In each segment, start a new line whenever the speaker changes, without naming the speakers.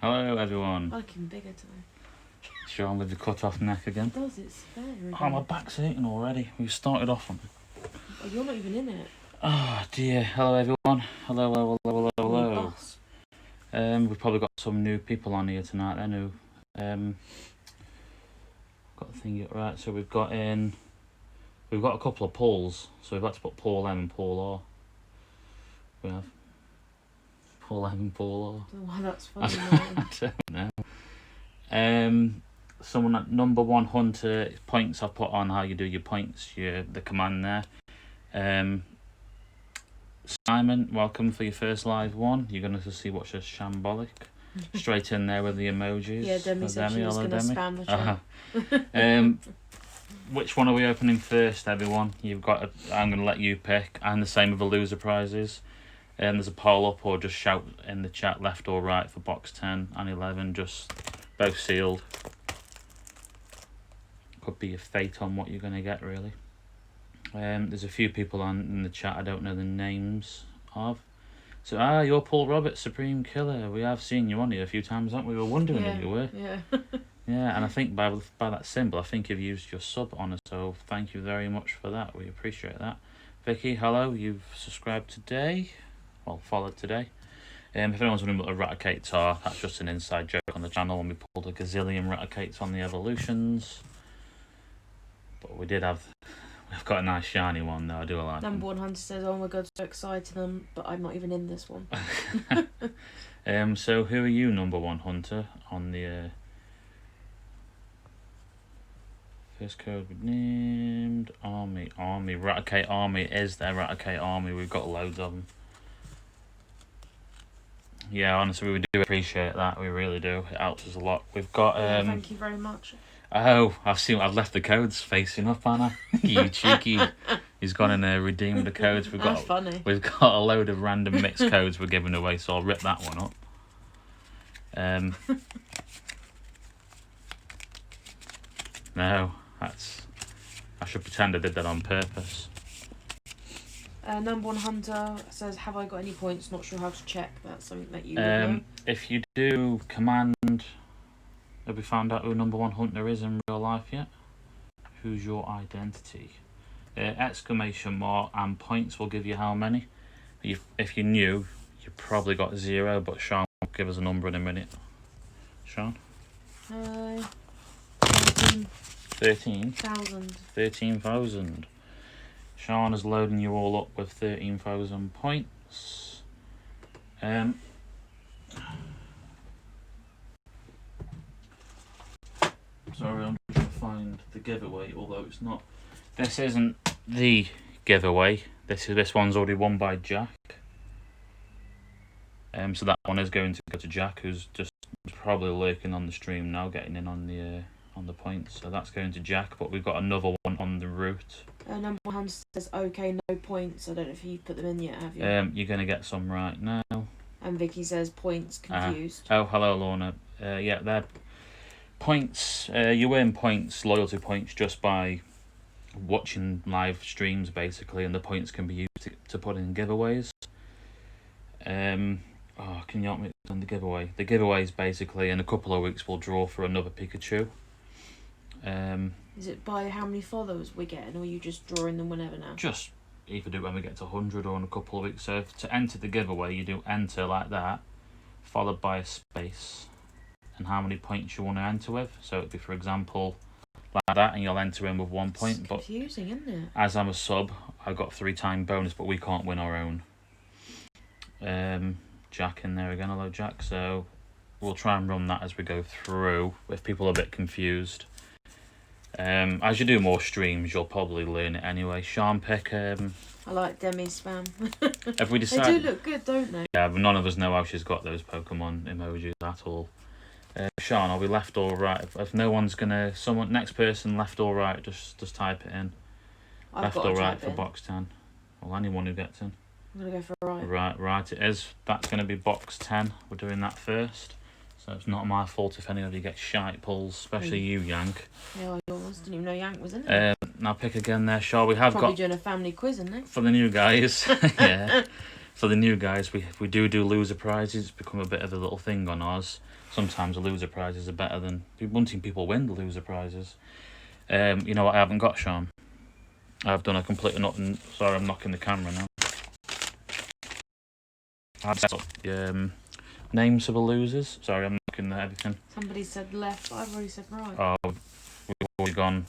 Hello everyone.
I like him bigger today.
Sean with the cut off neck again.
It does, it's there again.
Oh, my back's aching already. We started off on it.
Oh, you're not even in it.
Oh dear. Hello everyone. Hello.
Oh,
We've probably got some new people on here tonight then who got the thing right. So we've got a couple of Pauls. So we've had to put Paul M and Paul R. We have Paul M and Paul R.
I don't know why that's funny.
I don't know. Someone at number one hunter points I've put on how you do your points, the command there. Simon, welcome for your first live one. You're going to see what's just shambolic. Straight in there with the emojis.
Yeah, Demi said she was going to spam the chat.
Which one are we opening first, everyone? I'm going to let you pick, and the same with the loser prizes. There's a poll up, or just shout in the chat left or right for box 10 and 11, just both sealed. Could be your fate on what you're going to get, really. There's a few people in the chat I don't know the names of. So, you're Paul Roberts, Supreme Killer. We have seen you on here a few times, haven't we? We were wondering who you were.
Yeah.
Yeah, and I think by that symbol, I think you've used your sub on us, so thank you very much for that. We appreciate that. Vicky, hello. You've subscribed today. Well, followed today. If anyone's wondering what the Raticates are, that's just an inside joke on the channel when we pulled a gazillion Raticates on the evolutions. But we've got a nice shiny one though, I do like
Number one hunter says, oh my god, so exciting, but I'm not even in this one.
So who are you, number one hunter, on the first code we named? Army, Raticate Army is there, Raticate Army, we've got loads of them. Yeah, honestly, we do appreciate that, we really do, it helps us a lot. We've got
thank you very much.
Oh, I've left the codes facing up, Anna. You cheeky. He's gone and redeemed the codes.
That's funny.
We've got a load of random mixed codes we're giving away, so I'll rip that one up. No, I should pretend I did that on purpose.
Number one hunter says, have I got any points? Not sure how to check. That's something that you would know.
If you do command, have we found out who number one hunter is in real life yet? Who's your identity? Exclamation mark and points will give you how many. If you knew, you probably got 0, but Sean will give us a number in a minute. Sean? 13,000. 13,000. Sean is loading you all up with 13,000 points. Sorry, I'm trying to find the giveaway, although it's not. This isn't the giveaway. This one's already won by Jack. So that one is going to go to Jack, who's just probably lurking on the stream now, getting in on the points. So that's going to Jack, but we've got another one on the route. Number one
says, okay, no points. I don't know if you put them in yet, have you?
You're going to get some right now.
And Vicky says, points, confused.
Hello, Lorna. Yeah, they're points. You earn points, loyalty points, just by watching live streams, basically, and the points can be used to put in giveaways. Can you help me on the giveaway? The giveaway is basically, in a couple of weeks, we'll draw for another Pikachu.
Is it by how many followers we're getting, or are you just drawing them whenever now?
Just either do it when we get to 100 or in a couple of weeks. So to enter the giveaway, you do enter like that, followed by a space, and how many points you want to enter with. So it'd be, for example, like that, and you'll enter in with 1 point.
It's confusing, isn't it?
As I'm a sub, I got 3-time bonus, but we can't win our own. Jack in there again. Hello, Jack. So we'll try and run that as we go through. If people are a bit confused, as you do more streams, you'll probably learn it anyway. Sean, pick.
I like Demi's spam.
Have we decided?
They do look good, don't they?
Yeah, but none of us know how she's got those Pokemon emojis at all. Sean, are we left or right? If no one's gonna, next person left or right, just type it in. Left or right for box 10. Well, anyone who gets in.
I'm gonna go for right.
Right it is. That's gonna be box 10. We're doing that first. So it's not my fault if any of you get shite pulls, especially you, Yank.
Yeah, yours. Didn't even know Yank was in it.
Now pick again there, Shaw. We have
probably doing a family quiz, isn't it?
For the new guys. Yeah. For the new guys, we do loser prizes. It's become a bit of a little thing on ours. Sometimes the loser prizes are better than wanting people win the loser prizes. You know what I haven't got, Sean? I've done a complete nothing. Sorry, I'm knocking the camera now. I've set up the names of the losers. Sorry, I'm knocking everything.
Somebody said left, but I've already said right.
Oh, we've already gone.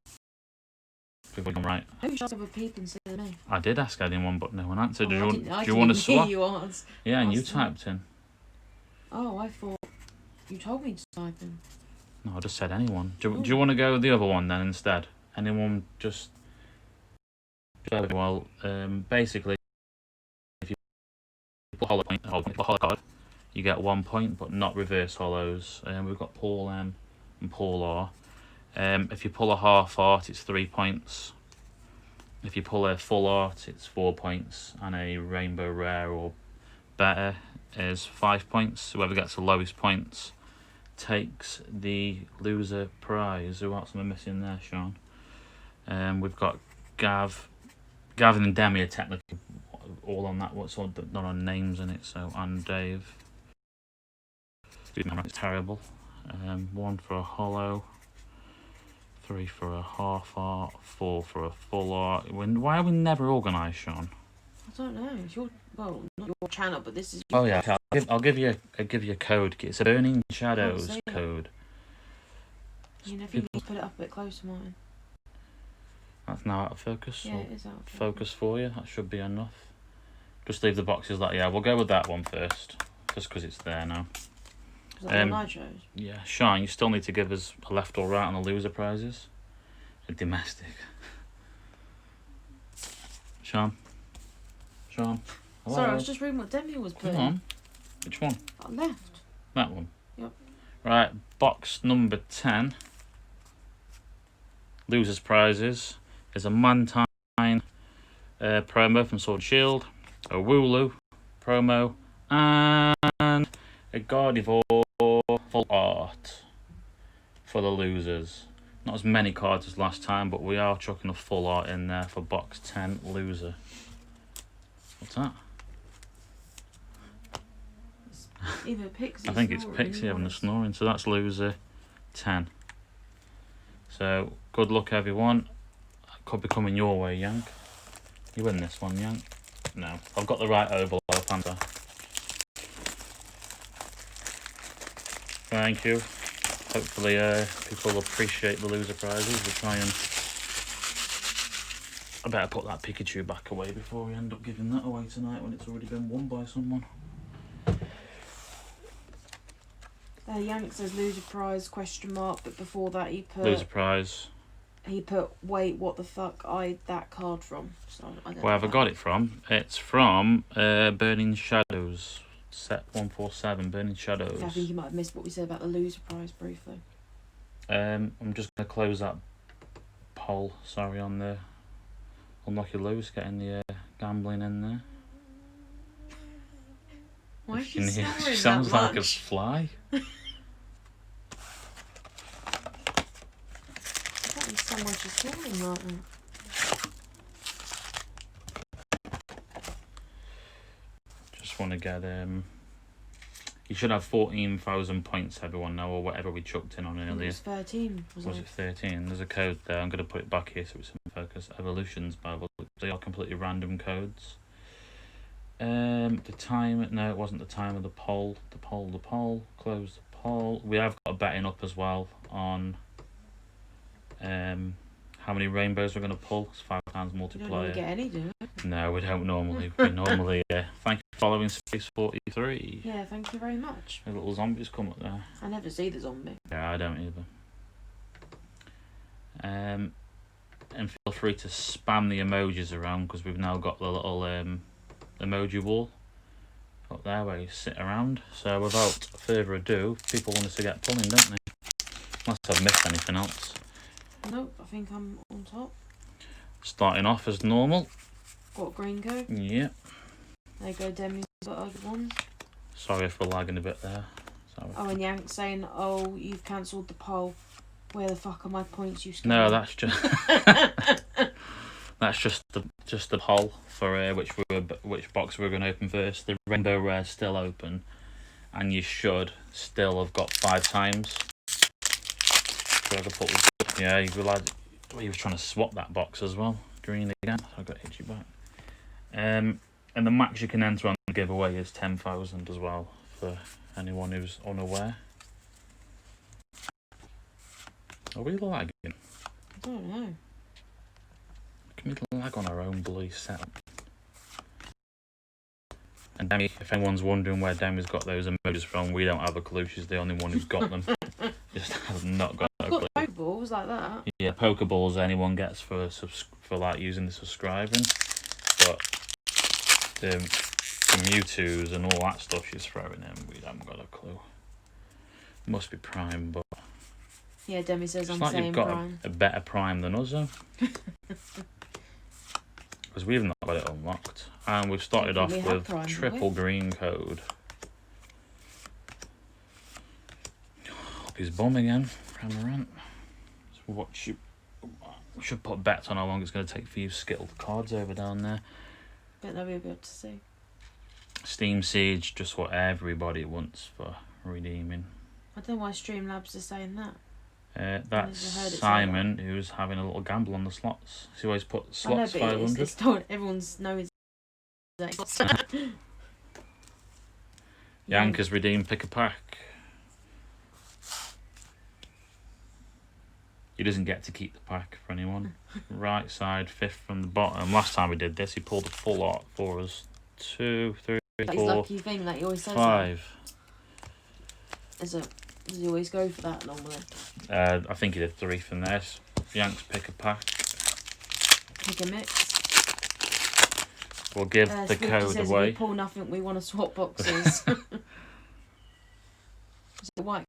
We've already gone right.
Who should have a peep and say me?
I did ask anyone, but no one answered.
Oh,
do you want
to
to swap?
You answer.
Yeah, and you typed in.
Oh, I thought you told me to type in.
No, I just said anyone. Do you want to go with the other one then instead? Anyone just... Well, basically, if you put hollow card, you get 1 point, but not reverse hollows. We've got Paul M and Paul R. If you pull a half art, it's 3 points. If you pull a full art, it's 4 points, and a rainbow rare or better is 5 points. Whoever gets the lowest points takes the loser prize. Who else am I missing there, Sean? We've got Gavin and Demi are technically all on that. What's all not on names in it? So and Dave. It's terrible. 1 for a hollow, 3 for a half art, 4 for a full art. Why are we never organised, Sean?
I don't know. It's your not your channel, but this is.
Oh yeah, I'll give you a code. It's a Burning Shadows code.
You know, if you need to put it up a bit closer, Martin.
That's now out of focus.
Yeah, it is out of
focus for you. That should be enough. Just leave the boxes like we'll go with that one first, just because it's there now.
Is that one I chose?
Yeah, Sean, you still need to give us a left or right on the loser prizes. A domestic. Sean. Hello?
Sorry, I was just reading what Demi was putting.
Come on. Which one?
Left.
That one.
Yep.
Right, box number 10. Losers prizes is a Mantine promo from Sword Shield, a Wooloo promo, and a Gardevoir full art for the losers. Not as many cards as last time, but we are chucking a full art in there for box 10 loser. What's that?
Either Pixie.
I think it's Pixie having a snoring, so that's loser 10. So good luck, everyone. Could be coming your way, Yank. You win this one, Yank. No, I've got the right oval Panther. Thank you. Hopefully people will appreciate the loser prizes. We'll try and... I better put that Pikachu back away before we end up giving that away tonight when it's already been won by someone.
Yank says loser prize question mark, but before that he put
Loser prize.
He put wait, what the fuck that card from? So I don't
Where have I got it from? It's from Burning Shadows. Set 147, Burning Shadows.
Yeah, I think you might have missed what we said about the loser prize briefly.
I'm just going to close that poll, sorry, on the Unlucky Loose, getting the gambling in there.
Why is she snoring
She sounds
that
like a
much?
fly.
I don't understand why she's snoring like that.
Just want to get you should have 14,000 points, everyone now, or whatever we chucked in on
It
earlier.
was 13,
Was it 13? There's a code there. I'm going to put it back here so it's in focus. Evolutions by they are completely random codes. The time, no, it wasn't the time of the poll. The poll. Close the poll. We have got a betting up as well on how many rainbows we're going to pull. It's 5 times multiplier.
You don't really get any, do you?
No, we don't normally. We normally. Thank you for following Space 43.
Yeah, thank you very much.
The little zombies come up there.
I never see the zombie.
Yeah, I don't either. And feel free to spam the emojis around because we've now got the little emoji wall up there where you sit around. So without further ado, people want us to get pulling, don't they? Unless I've missed anything else.
Nope, I think I'm on top.
Starting off as normal.
Got green code.
Yeah.
There you go, Demi's got other ones.
Sorry if we're lagging a bit there. Sorry.
Oh, and Yank saying, oh, you've cancelled the poll. Where the fuck are my points, you scum?
No, that's just That's just the poll for which box we're going to open first. The rainbow rare still open, and you should still have got 5 times. Yeah, you was trying to swap that box as well. Green again. I got itchy back. And the max you can enter on the giveaway is 10,000 as well for anyone who's unaware. Are we lagging?
I don't know.
Can we lag on our own bloody setup? And Demi, if anyone's wondering where Demi's got those emojis from, we don't have a clue. She's the only one who's got them. Just has not got a clue.
I've got Pokeballs like that.
Yeah, Pokeballs anyone gets for like using the subscribing, but the Mewtwo's and all that stuff she's throwing in, we haven't got a clue. Must be Prime, but
yeah, Demi says I'm
like
saying
you've got
Prime.
a better Prime than us, though. Because we've not got it unlocked, and we've started off with
Prime,
triple green code. Up his bum again, Ramarant. So what should put bets on how long it's going to take for you skittled cards over down there.
Bet they'll be able to see.
Steam Siege, just what everybody wants for redeeming.
I don't know why Streamlabs are saying that.
That's Simon, who's having a little gamble on the slots. He always put slots 500.
It's told everyone's knows.
Yank has redeemed pick a pack. He doesn't get to keep the pack for anyone. Right side, 5th from the bottom. Last time we did this, he pulled a full lot for us. 2, 3,
That's
4,
lucky thing that he always says
5.
Does he always go for that normally?
I think he did 3 from there. Yanks pick a pack.
Pick a mix.
We'll give the
Spooky
code
says
away.
If we pull nothing, we want to swap boxes. Is it white?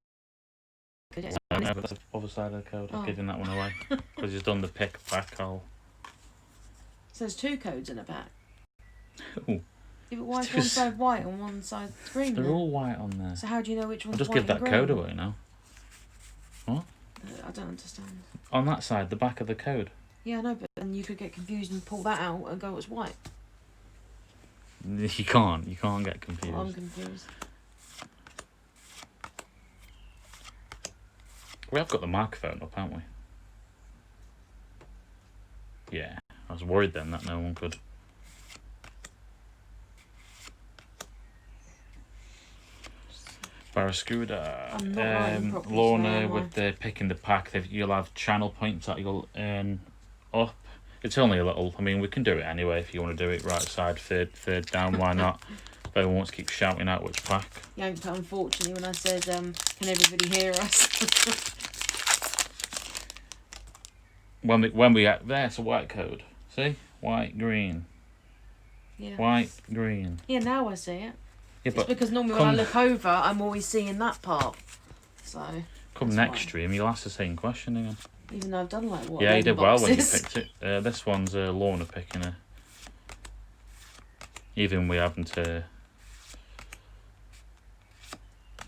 That's the other side of the code. I'm giving that one away. Because he's done the pick a pack.
So there's 2 codes in a pack.
Ooh.
Yeah, but why is one side white and one side green?
They're
then?
all white on there.
So how do you know which one's
I'll just
white
give that
and green?
code away now. What?
I don't understand.
On that side, the back of the code.
Yeah, I know, but then you could get confused and pull that out and go, it's white.
You can't get confused.
Well, I'm confused.
We have got the microphone up, haven't we? Yeah, I was worried then that no one could. Barracuda,
I'm not writing properly,
Lorna
so
with the pick in the pack. You'll have channel points that you'll earn up. It's only a little. I mean, we can do it anyway if you want to do it. Right side, third down. Why not? If everyone wants to keep shouting out which pack.
Yanked it, unfortunately, when I said, can everybody hear us?
When we there, it's a white code. See, white, green.
Yeah.
White, green.
Yeah, now I see it.
Yeah,
It's because normally when I look over, I'm always seeing that part. So.
Come next stream, you'll ask the same question again.
Even though I've done like what?
Yeah, you did well when you
boxes.
picked it. This one's Lorna picking her. Even we haven't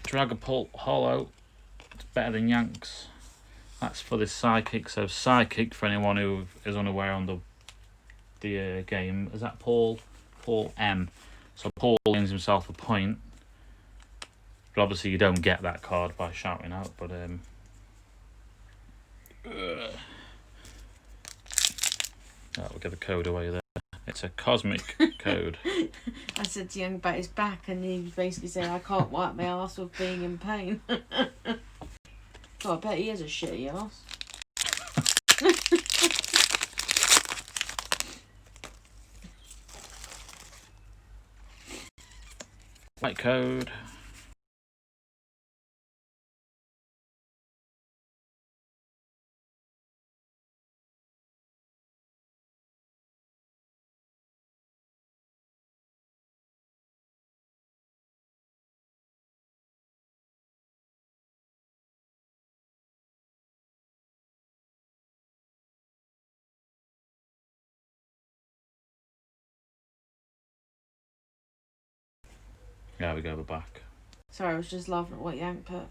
Dragapult Hollow. It's better than Yanks. That's for the Psychic. So Psychic, for anyone who is unaware on the game, is that Paul M. So Paul gains himself a point. But obviously you don't get that card by shouting out. But we'll give a code away there. It's a cosmic code.
I said to Young about his back, and he basically said, I can't wipe my ass with being in pain. God, I bet he has a shitty ass.
White code. There we go, we're back.
Sorry, I was just laughing at what Yank put.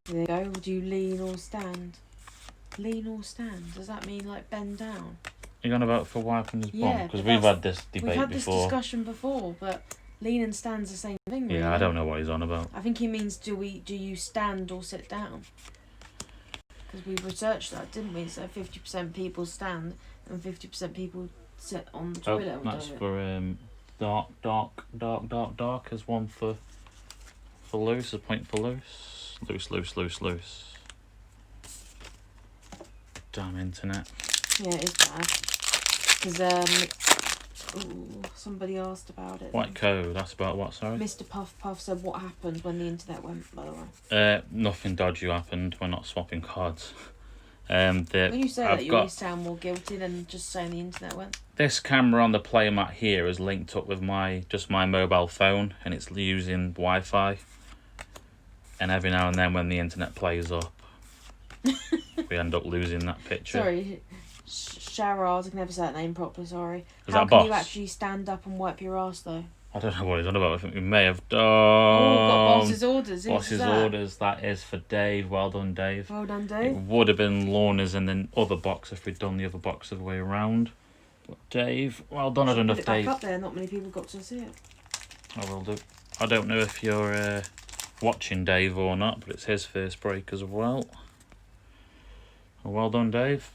There you go. Do you lean or stand? Lean or stand? Does that mean like bend down?
You're on about for wiping his bum?
Yeah,
Because
but
we've
that's-
had this debate
We've had this
before.
discussion before, but lean and stand's the same thing, really.
Yeah, I don't know what he's on about.
I think he means do you stand or sit down? Because we researched that, didn't we? So 50% people stand and 50% people sit on the
Oh,
toilet.
that's for dark as one for loose, a point for loose. Loose. Damn internet.
Yeah, it is bad. Because somebody asked about it.
White code, that's about what, sorry?
Mr. Puff Puff said what happened when the internet went, by the way.
Nothing dodgy happened. We're not swapping cards.
When you say
I've
that, you
got
always sound more guilty than just saying the internet went.
this camera on the player mat here is linked up with my mobile phone, and it's using Wi-Fi. And every now and then, when the internet plays up, we end up losing that picture.
Sorry, Sharad, I can never say that name properly, sorry.
Is
How
that
can
boss?
you actually stand up and wipe your ass, though?
I don't know what he's on about. I think we may have done.
Oh, got boss's orders. Who's
Boss's
that?
orders. That is for Dave. Well done, Dave.
Well done,
It
Dave.
would have been Lorna's in the other box if we'd done the other box the other way around. But Dave, well done. I don't know
Put
if
it back
Dave.
up there. Not many people got to see it.
I will do. I don't know if you're watching Dave or not, but it's his first break as well. Well done, Dave.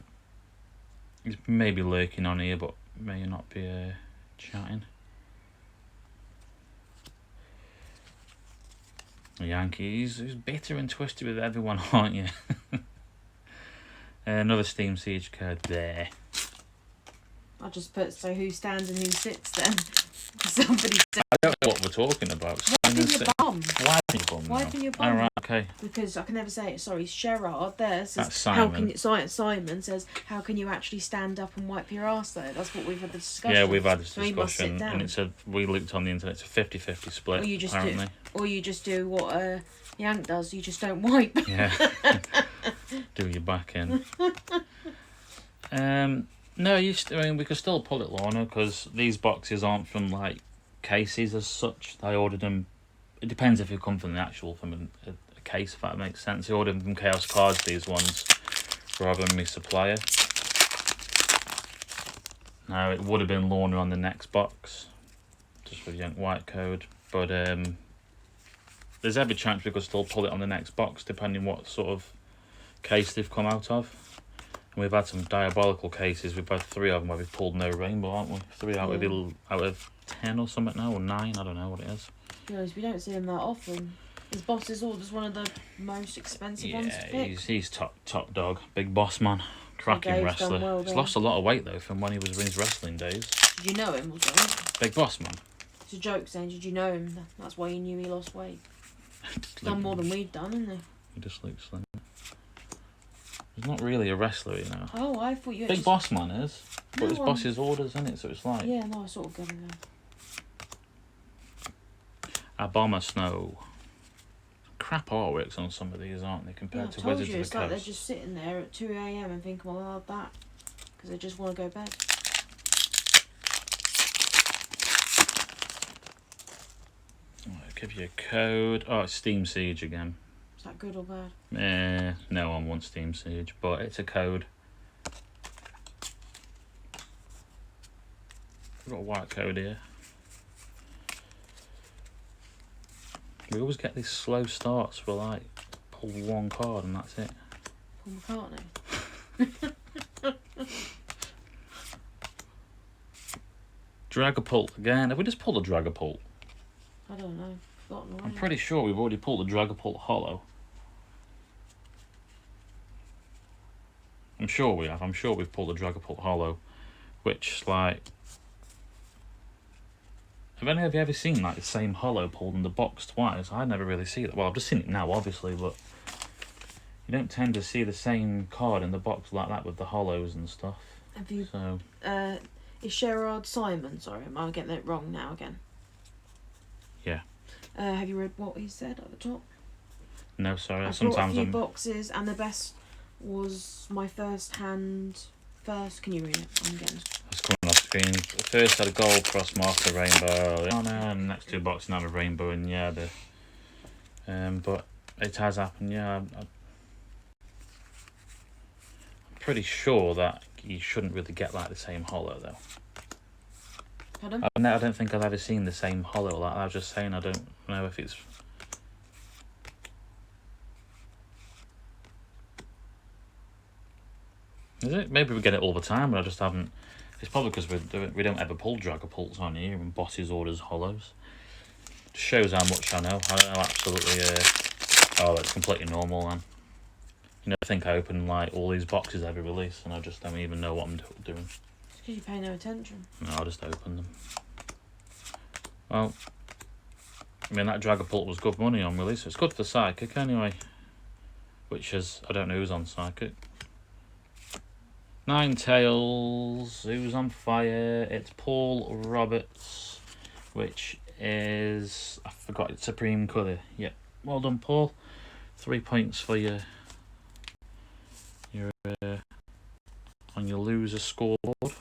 He's maybe lurking on here, but may not be chatting. Yankees, who's bitter and twisted with everyone, aren't you? Another Steam Siege card there.
I just put so who stands and who sits then. Somebody said,
I don't know what we're talking about.
wipe in your bum.
Wiping your bum.
Wipe in your bum.
Alright, okay.
Because I can never say it. Sorry, Sherrard there says
That's
how
Simon.
can you, Simon says how can you actually stand up and wipe your ass though? That's what we've had the discussion.
Yeah, we've had this
So he must sit
discussion,
down.
and it said we looked on the internet. It's a 50-50 split.
Or you just
apparently.
Or you just do what Yank does. You just don't wipe.
Yeah. Do your back in. No, I mean, we could still pull it, Lorna, because these boxes aren't from like cases as such. I ordered them. It depends if you come from a case, if that makes sense. I ordered them from Chaos Cards, these ones, rather than my supplier. Now, it would have been Lorna on the next box, just with Yank White code, but there's every chance we could still pull it on the next box, depending what sort of case they've come out of. And we've had some diabolical cases. We've had 3 of them where we've pulled no rainbow, aren't we? 3 out of 10 or something now, or 9, I don't know what it is.
To be honest, we don't see him that often. His boss's order's one of the most expensive ones to
Yeah,
pick.
he's top dog, big boss man, cracking
Dave's done
wrestler.
well
He's
there.
lost a lot of weight though from when he was in his wrestling days.
Did you know him or something?
Big boss man.
It's a joke saying, did you know him? That's why you knew he lost weight.
Just
Done
look-
more than we've done, hasn't he?
He just looks slim. He's not really a wrestler, you know.
Oh, I thought you
Big boss man is, but
No,
it's boss's orders, isn't it? So it's like
Yeah, no, I sort of get it now.
a bomber snow. Crap artworks on some of these, aren't they,
Yeah, I
compared to
told
Wizards
you,
of
it's
the
like they're
Coast?
just sitting there at 2 a.m. and thinking, well, I'll have that. Because they just want to go to bed.
I'll give you a code. Oh, it's Steam Siege again.
Is that good or bad?
No one wants Steam Siege, but it's a code. We've got a white code here. We always get these slow starts for like pull 1 card and that's it.
Paul McCartney.
Dragapult again. Have we just pulled a Dragapult?
I don't know. Forgotten already.
I'm pretty sure we've already pulled a Dragapult Hollow. I'm sure we have. I'm sure we've pulled a Dragapult Hollow, which like. Have any of you ever seen like the same hollow pulled in the box twice? I never really see that. Well, I've just seen it now, obviously, but you don't tend to see the same card in the box like that with the hollows and stuff.
Have you...
So
is Sherrard Simon? Sorry, am I getting it wrong now again?
yeah,
Have you read what he said at the top?
no, sorry.
I brought a
Sometimes
few
I'm.
boxes, and the best was my first hand. Can you read it? I'm getting...
It's coming off screen. First had a gold cross marker rainbow. Oh no, and the next 2 boxes now have a rainbow and yeah, but It has happened, yeah. I'm pretty sure that you shouldn't really get like the same hollow though.
Pardon?
I don't think I've ever seen the same hollow. Like I was just saying, I don't know if it's. Is it? Maybe we get it all the time, but I just haven't. It's probably because we don't ever pull Dragapults on here and bosses orders hollows. Just shows how much I know. I know absolutely. Oh, it's completely normal then. You know, I think I open like all these boxes every release, and I just don't even know what I'm doing.
It's because you pay no attention.
No, I'll just open them. Well, I mean that Dragapult was good money on release. It's good for Psychic anyway. Which is, I don't know who's on Psychic. Ninetales, who's on fire? It's Paul Roberts, which is, I forgot, it's Supreme Colour. Yep, well done, Paul. 3 points for your on your loser scoreboard.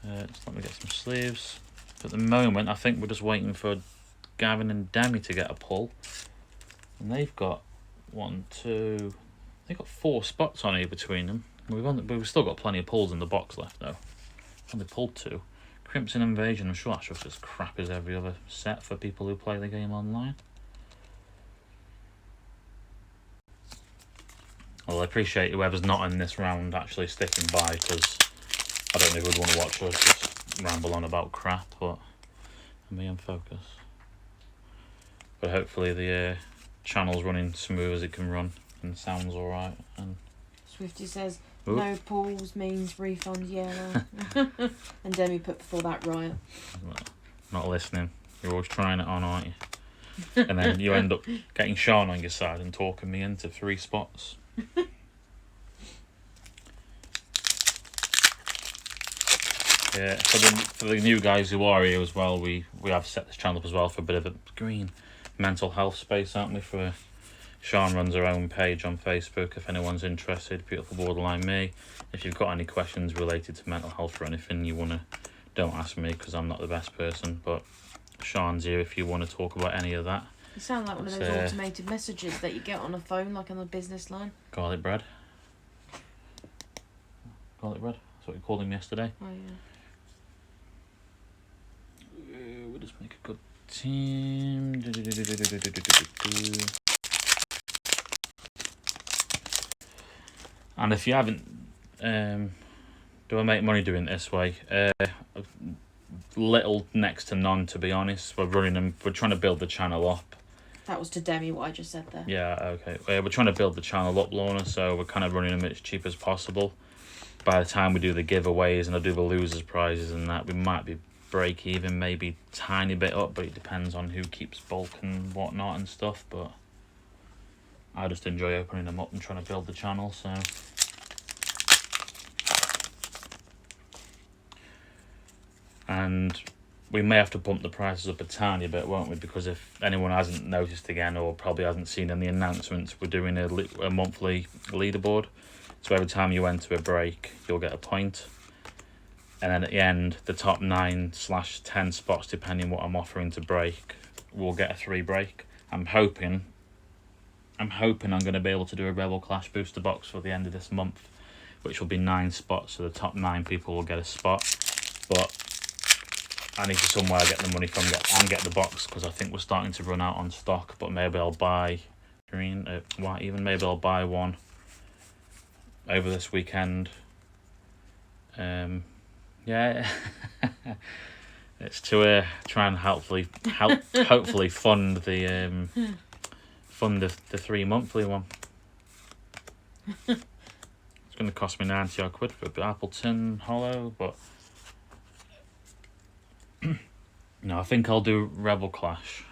Just let me get some sleeves. At the moment, I think we're just waiting for Gavin and Demi to get a pull, and they've got 1, 2. They've got 4 spots on here between them. We've still got plenty of pulls in the box left though. Only pulled 2. Crimson Invasion. I'm sure that's just as crap as every other set for people who play the game online. Well, I appreciate whoever's not in this round actually sticking by, because I don't know who would want to watch us just ramble on about crap, but for me, I'm focused. But hopefully the channel's running smooth as it can run and sounds alright. And
Swifty says,
Ooh.
no pulls means refund yellow. And Demi put before that riot.
Not listening. You're always trying it on, aren't you? And then you end up getting Sean on your side and talking me into 3 spots. Yeah, for the new guys who are here as well, we have set this channel up as well for a bit of a green mental health space, aren't we? For Sean runs her own page on Facebook if anyone's interested. Beautiful Borderline Me. If you've got any questions related to mental health or anything you wanna, don't ask me because I'm not the best person. But Sean's here if you want to talk about any of that.
You sound like one of those automated messages that you get on a phone, like on a business line.
Garlic bread. Garlic bread. That's what you called him yesterday.
Oh yeah.
We'll just make a good team. And if you haven't, do I make money doing it this way? Little next to none, to be honest. We're trying to build the channel up.
That was to Demi what I just said there.
Yeah, okay. We're trying to build the channel up, Lorna, so we're kind of running them as cheap as possible. By the time we do the giveaways and I do the losers prizes and that, we might be break even, maybe tiny bit up, but it depends on who keeps bulk and whatnot and stuff. But I just enjoy opening them up and trying to build the channel, so and we may have to bump the prices up a tiny bit, won't we? Because if anyone hasn't noticed again, or probably hasn't seen in the announcements, we're doing a monthly leaderboard. So every time you enter a break, you'll get a point. And then at the end, the top 9/10 spots, depending what I'm offering to break, will get a 3 break. I'm hoping I'm going to be able to do a Rebel Clash booster box for the end of this month, which will be 9 spots. So the top 9 people will get a spot. But I need to somewhere get the money from and get the box, because I think we're starting to run out on stock. But maybe I'll buy white even. Maybe I'll buy one over this weekend. Yeah, it's to try and hopefully fund the 3 monthly one. It's going to cost me 90 odd quid for a Appleton Hollow, but no, I think I'll do Rebel Clash,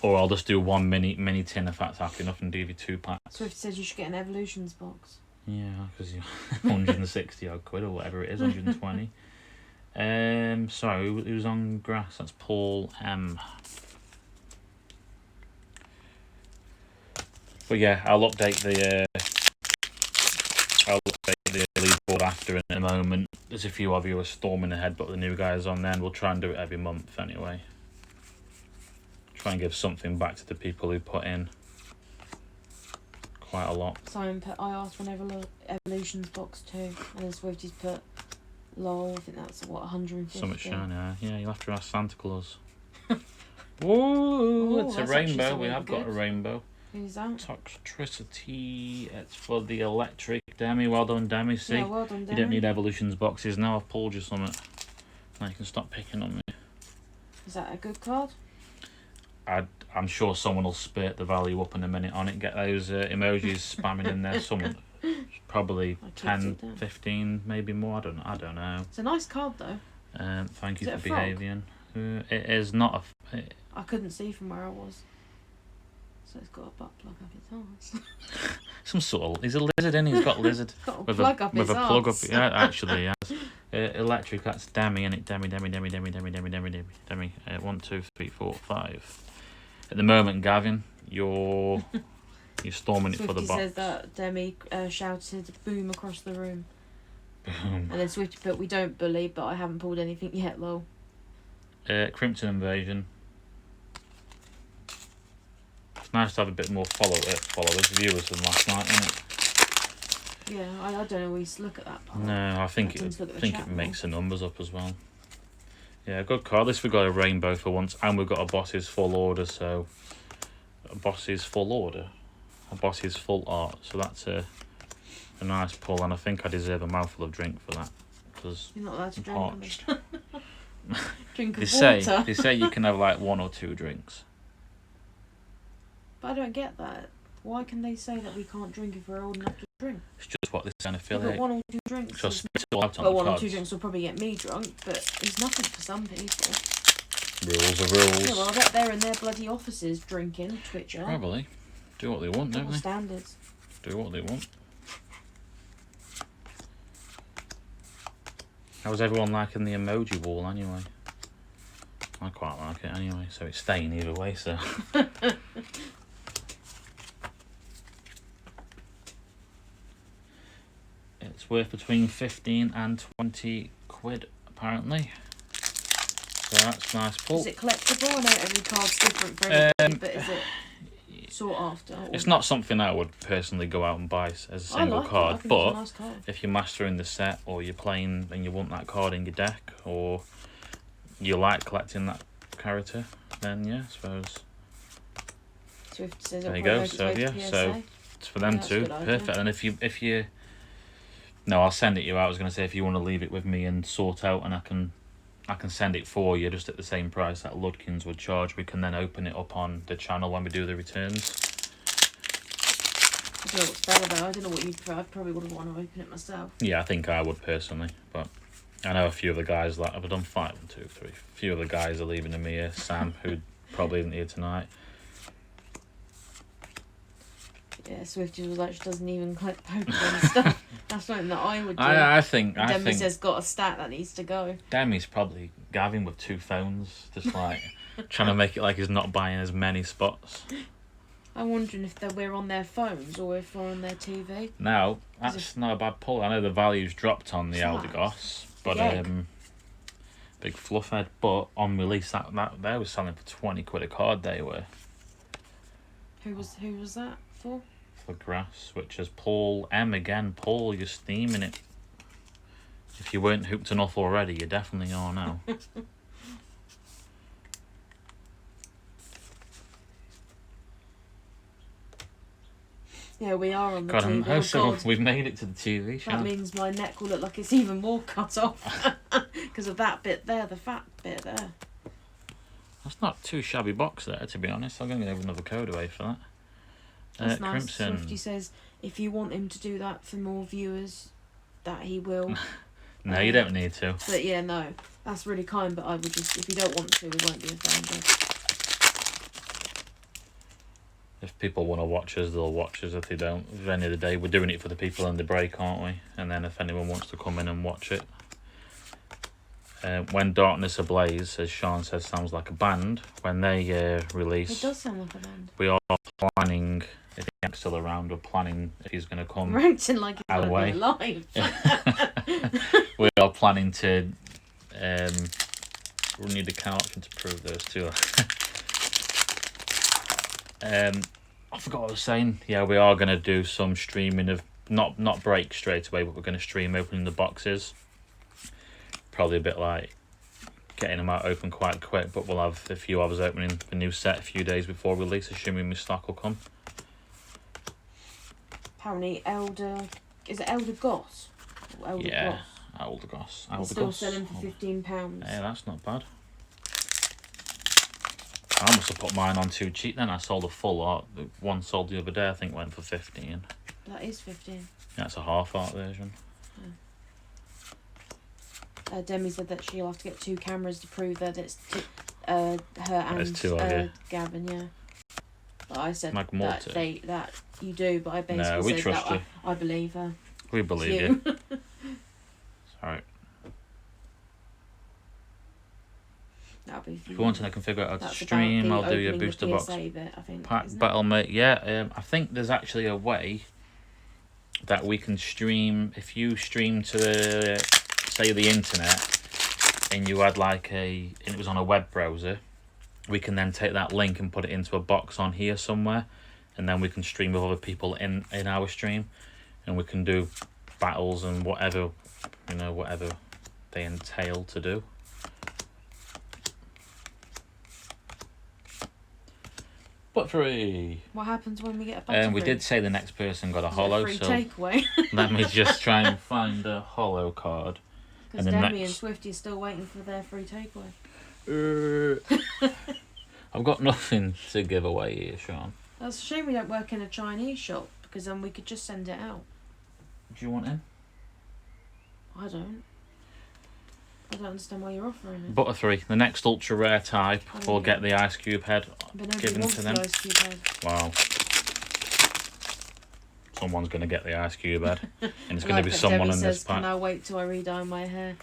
or I'll just do one mini tin if that's happy enough, and do the 2 packs.
Swift says you should get an Evolutions box.
Yeah, because you're 160 odd quid or whatever it is, 120. Sorry, who's on grass? That's Paul M. But yeah, I'll update the leaderboard after in a moment. There's a few of you are storming ahead, but the new guys on there, and we'll try and do it every month anyway. Try and give something back to the people who put in quite a lot.
Simon put, I asked for an Evolutions box too, and then Swifties put, lol, I think that's what, 150.
So much shiny. Yeah, you'll have to ask Santa Claus. Whoa, it's a
that's
rainbow.
actually
We have got a
good.
rainbow.
Who's that?
Toxtricity. It's for the electric. Demi, well done, Demi. See,
Yeah, well done,
you
Demi.
don't need Evolutions boxes now. I've pulled you something. Now you can stop picking on me.
Is that a good card?
I'm sure someone will spurt the value up in a minute on it. Get those emojis spamming in there. Someone, probably
I kicked
10,
it down.
15, maybe more. I don't know.
It's a nice card though.
Thank you
Is it
for
a frog?
behaving. It is not a.
I couldn't see from where I was. So it's got a butt plug up its arse.
Some sort of. He's a lizard, isn't he? He's got a lizard.
Got a
with
plug
a,
up
with
his
a plug up.
arse.
Yeah, actually, he has. Electric. That's Demi, innit? Demi. 1, 2, 3, 4, 5. At the moment, Gavin, you're storming it for the
Swifty
box.
says that Demi shouted boom across the room.
Boom.
And then Swifty put, we don't bully, but I haven't pulled anything yet, lol.
Crimson Invasion. It's nice to have a bit more followers, viewers than last night, isn't it?
Yeah, I don't always look at that part.
No, I think
tend to look at the
it
chat
makes the numbers up as well. Yeah, good card. At least we got a rainbow for once, and we've got a boss's full order. So, a boss's full order, a boss's full art. So that's a nice pull, and I think I deserve a mouthful of drink for that because
You're not allowed to
I'm
drink. on
parched.
this. Drink
They
of
say
water.
they say you can have like 1 or 2 drinks.
But I don't get that. Why can they say that we can't drink if we're old enough to drink?
It's just what they say on
Yeah, but
affiliate.
1 or 2 drinks.
Just
is-
spit it all out on
well,
the
1 or
cards.
2 drinks will probably get me drunk, but it's nothing for some people.
Rules are rules.
Yeah, well, I bet they're in their bloody offices drinking, Twitcher.
Probably. Do what they want, don't
Double
they?
standards.
Do what they want. How's everyone liking the emoji wall anyway? I quite like it anyway, so it's staying either way, so. It's worth between 15 and 20 quid, apparently. So that's a nice pull.
Is it collectible? I know every card's different for everybody, but is it sought after? Or...
It's not something I would personally go out and buy as a
I
single
like
card,
it. I think
but
it's a nice card.
if you're mastering the set or you're playing and you want that card in your deck or you like collecting that character, then yeah, I suppose
Swift says
there you
it'll
go.
probably
So
make its way
yeah,
to
so
PSA.
it's for them
Yeah, that's a
too.
good idea.
Perfect. And if you no, I'll send it you out. I was going to say if you want to leave it with me and sort out, and I can send it for you just at the same price that Ludkins would charge. We can then open it up on the channel when we do the returns.
I don't know what's better though. I don't know what you'd prefer. I probably wouldn't want to open it myself.
Yeah, I think I would personally, but I know a few of the guys that I've done 5 and 2, 3. A few of the guys are leaving them here. Sam, who probably isn't here tonight.
Yeah, Swifty was like, she doesn't even collect Pokemon stuff. That's something that I would do.
I think
Demi says got a stat that needs to go.
Demi's probably Gavin with 2 phones, just like trying to make it like he's not buying as many spots.
I'm wondering if we're on their phones or if we're on their TV.
Now, that's not a bad pull. I know the value's dropped on the
It's nice.
Eldegoss, but
Big.
big fluff head. But on release, that they was selling for 20 quid a card. They were
Who was that for?
for grass, which is Paul M again. Paul, you're steaming it. If you weren't hooked enough already, you definitely are now.
Yeah, we are on the
God,
TV.
I'm
Oh,
so
God.
we've made it to the TV show.
That means my neck will look like it's even more cut off because of that bit there, the fat bit there.
That's not too shabby box there, to be honest. I'm going to give another code away for that.
That's nice.
Crimson.
Swifty says if you want him to do that for more viewers, that he will.
No, you don't need to.
But yeah, no, that's really kind. But I would just, if you don't want to, we won't be offended.
If people want to watch us, they'll watch us. If they don't, at the end of the day, we're doing it for the people in the break, aren't we? And then if anyone wants to come in and watch it. When Darkness Ablaze, as Sean says, sounds like a band. When they release,
It does sound like a band.
we are planning, if Yank's still around, we're planning if he's going to come.
I'm acting like it's
Our
gonna
way.
be alive.
We are planning to we need the count option to prove those two. I forgot what I was saying. Yeah, we are going to do some streaming of, not break straight away, but we're going to stream opening the boxes. Probably a bit like getting them out open quite quick, but we'll have a few hours opening the new set a few days before release, assuming my stock will come.
Apparently, is it Elder Goss? Or Elder
Yeah,
Goss?
Elder Goss.
It's still selling for £15.
Yeah, that's not bad. I must have put mine on too cheap then. I sold a full art. The one sold the other day, I think, went for 15.
That is 15.
That's a half art version.
Demi said that she'll have to get 2 cameras to prove that it's her and
two of you.
Gavin, yeah. But I said
Magmorty.
that you do, but I basically
No, we
said
trust
that
you.
I believe her.
We believe you. Sorry.
That'll be
If you want to configure out to
That's
stream,
about
I'll
the
do your
opening
booster
the
box.
PSA bit, I think, isn't it?
Battle mate, yeah. I think there's actually a way that we can stream. If you stream to say the internet, and you had and it was on a web browser, we can then take that link and put it into a box on here somewhere, and then we can stream with other people in our stream, and we can do battles and whatever they entail to do. But free.
What happens when we get a battle?
We did say the next person got a
Is it
holo,
free
so
takeaway?
let me just try and find a holo card.
Because
And the
Demi and
next-
Swifty are still waiting for their free takeaway.
I've got nothing to give away here, Sean.
That's a shame we don't work in a Chinese shop, because then we could just send it out.
Do you want him?
I don't understand why you're offering it.
Butter 3, the next ultra rare type, will get the ice cube head
But nobody
given
wants
to
the
them.
ice cube head.
Wow. Someone's going to get the ice cube head, and it's going
Like
to be
that
someone
Debbie
in
says,
this
can
pack.
I wait till I re-dye my hair?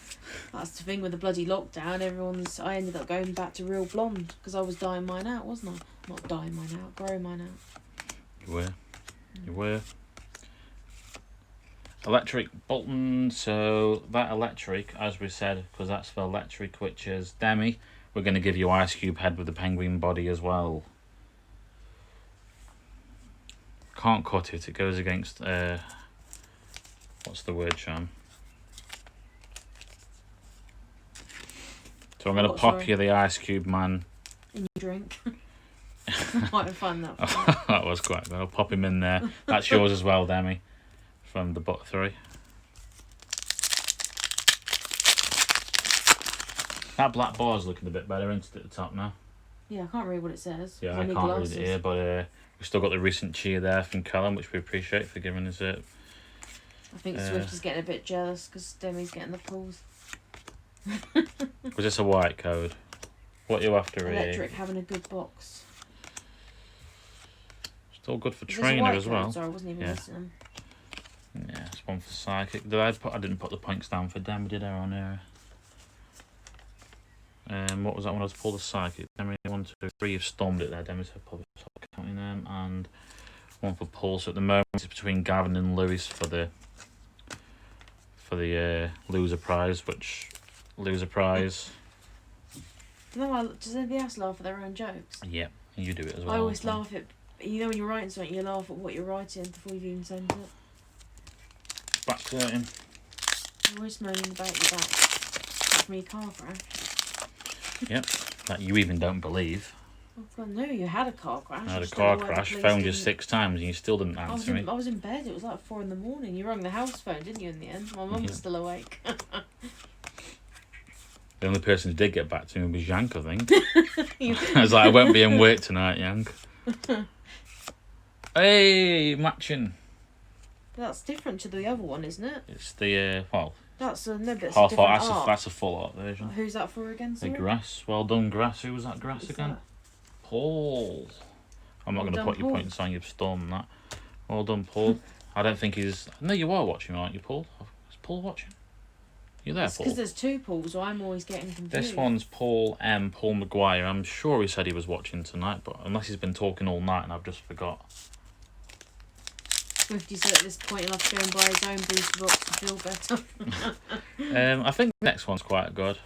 That's the thing with the bloody lockdown. I ended up going back to real blonde because I was dyeing mine out, wasn't I? Not dyeing mine out, growing mine out.
You were. Electric Bolton, so that electric, as we said, because that's for electric, which is Demi, we're going to give you ice cube head with the penguin body as well. Can't cut it, it goes against, what's the word, Sean? So I'm going to pop you the ice cube, man.
In your drink. Might have fun that.
That was quite good. I'll pop him in there. That's yours as well, Demi, from the Butter 3. That black bar's looking a bit better, isn't it, at the top now?
Yeah, I can't read what it says.
Yeah,
I
I
need
can't
glasses.
read it here, but we've still got the recent cheer there from Callum, which we appreciate for giving us it.
I think Swift is getting a bit jealous because Demi's getting the pulls.
Was this a white code? What are you after here?
Electric having a good box.
Still good for
Is this a
trainer
white
as
code?
well.
Sorry, I wasn't even
Yeah.
listening.
Yeah, it's one for psychic. I didn't put the points down for Demi, did I, on here? What was that one? I was pulled the psychic. Demi 1, 2, 3. You've stormed it there, Demi. So probably stop counting them. And one for Paul. So at the moment it's between Gavin and Lewis for the loser prize.
No, does anybody else laugh at their own jokes?
Yep, you do it as well.
I always laugh at. You know when you're writing something, you laugh at what you're writing before you've even sent it.
Back curtain.
You're always moaning about your back. That's from your car crash.
Yep, that you even don't believe.
Oh God, no, you had a car crash.
I had a
just
car
don't know why the
crash,
police
phoned you
didn't-
6 times and you still didn't
I was
answer me.
I was in bed. It was like 4 a.m. You rang the house phone, didn't you? In the end, my mum was
Yeah.
still awake.
The only person who did get back to me was Yank, I think. I was like, I won't be in work tonight, Yank. Hey, matching.
That's different to the other one, isn't it?
It's the,
That's a no, but it's
half
a different
art.
art.
That's a full art version.
Who's that for again?
The
Sorry?
grass. Well done, grass. Who was that grass
Who's
again?
that?
Paul. I'm not
Well
going to
done,
put your
Paul.
points on, you've stormed that. Well done, Paul. I don't think he's... No, you are watching, aren't you, Paul? Is Paul watching? You there,
It's
Paul?
because there's 2 Pauls, so I'm always getting confused.
This one's Paul Maguire. I'm sure he said he was watching tonight, but unless he's been talking all night and I've just forgot.
Swifty said at this point he'll have to go and buy his own booster box to feel better.
I think the next one's quite good.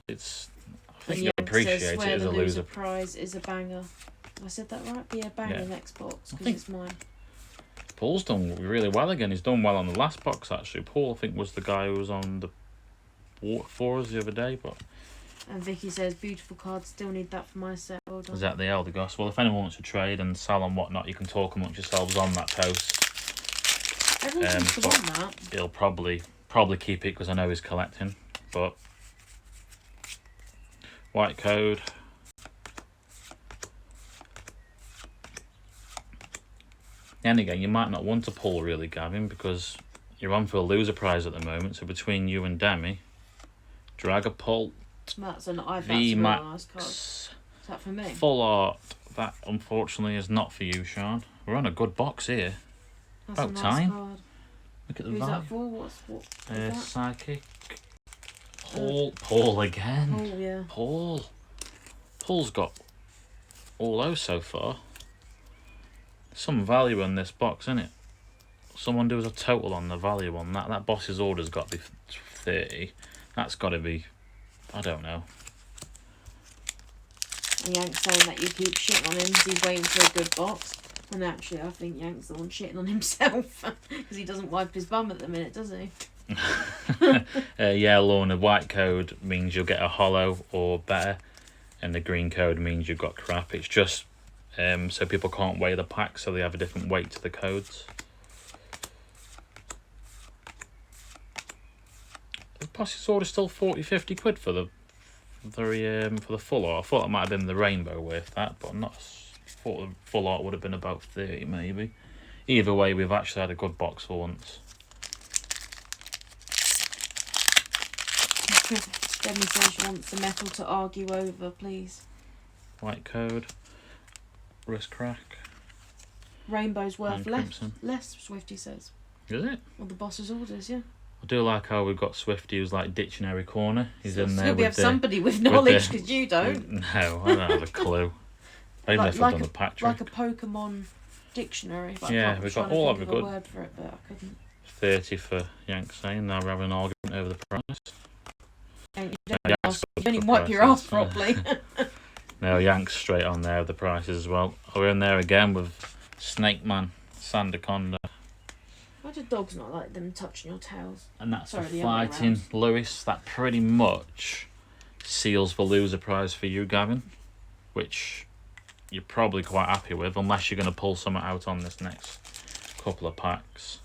I think
And
you'll
Yank
appreciate
says,
it
swear
as
the
a loser.
prize is a banger. I said that right? But yeah, bang
Yeah.
the next box
I
because
think-
it's mine.
Paul's done really well again. He's done well on the last box, actually. Paul, I think, was the guy who was on the water for us the other day, but...
And Vicky says, beautiful cards, still need that for my set. Well done.
Is that the Elder Goss? Well, if anyone wants to trade and sell and whatnot, you can talk amongst yourselves on that post.
Everyone seems to
but
want that.
He'll probably keep it because I know he's collecting. But white code. And again, you might not want to pull really, Gavin, because you're on for a loser prize at the moment. So between you and Demi, Dragapult,
That's an I. That's a
V
real
Max,
nice card. Is that for me?
Full Art. That unfortunately is not for you, Sean. We're on a good box here.
That's
About
a nice
time.
card.
Look at the
Who's
value.
that for? What is that?
Psychic. Paul again.
Oh yeah.
Paul's got all those so far. Some value in this box, isn't it? Someone do us a total on the value on that. That boss's order's got to be 30. That's got to be, I don't know.
And Yank's saying that you keep shitting on him because he's waiting for a good box. And actually, I think Yank's the one shitting on himself because he doesn't wipe his bum at the minute, does he?
Yeah, Lorna, white code means you'll get a hollow or better, and the green code means you've got crap. It's just so people can't weigh the packs, so they have a different weight to the codes. The boss's order still 40-50 quid for the full art. I thought it might have been the rainbow with that, but not. Thought the full art would have been about 30 maybe. Either way, we've actually had a good box for once.
Demi says she wants the metal to argue over, please.
White code, wrist crack.
Rainbow's worth
And
less.
crimson.
Less, Swifty says.
Is it?
Well, the boss's orders, yeah.
I do like how we've got Swifty who's like dictionary corner. He's in there
So we
with
have somebody with knowledge because you don't.
No, I don't have a clue. Even if I've done the pack trick.
Like a Pokemon dictionary. But
Yeah,
I can't,
we've
trying
got
to
all
think
of
of
a
a
good-
word for it, but I couldn't.
30 for Yank saying. Now we're having an argument over the price.
You
Yeah,
don't
it's
even
good
wipe your
prices.
ass properly.
No, Yank's straight on there with the prices as well. We're in there again with Snake Man, Sandaconda.
Why do dogs not like them touching your tails?
And that's
Sorry,
for
the other way
fighting
round.
Lewis. That pretty much seals the loser prize for you, Gavin, which you're probably quite happy with, unless you're going to pull something out on this next couple of packs.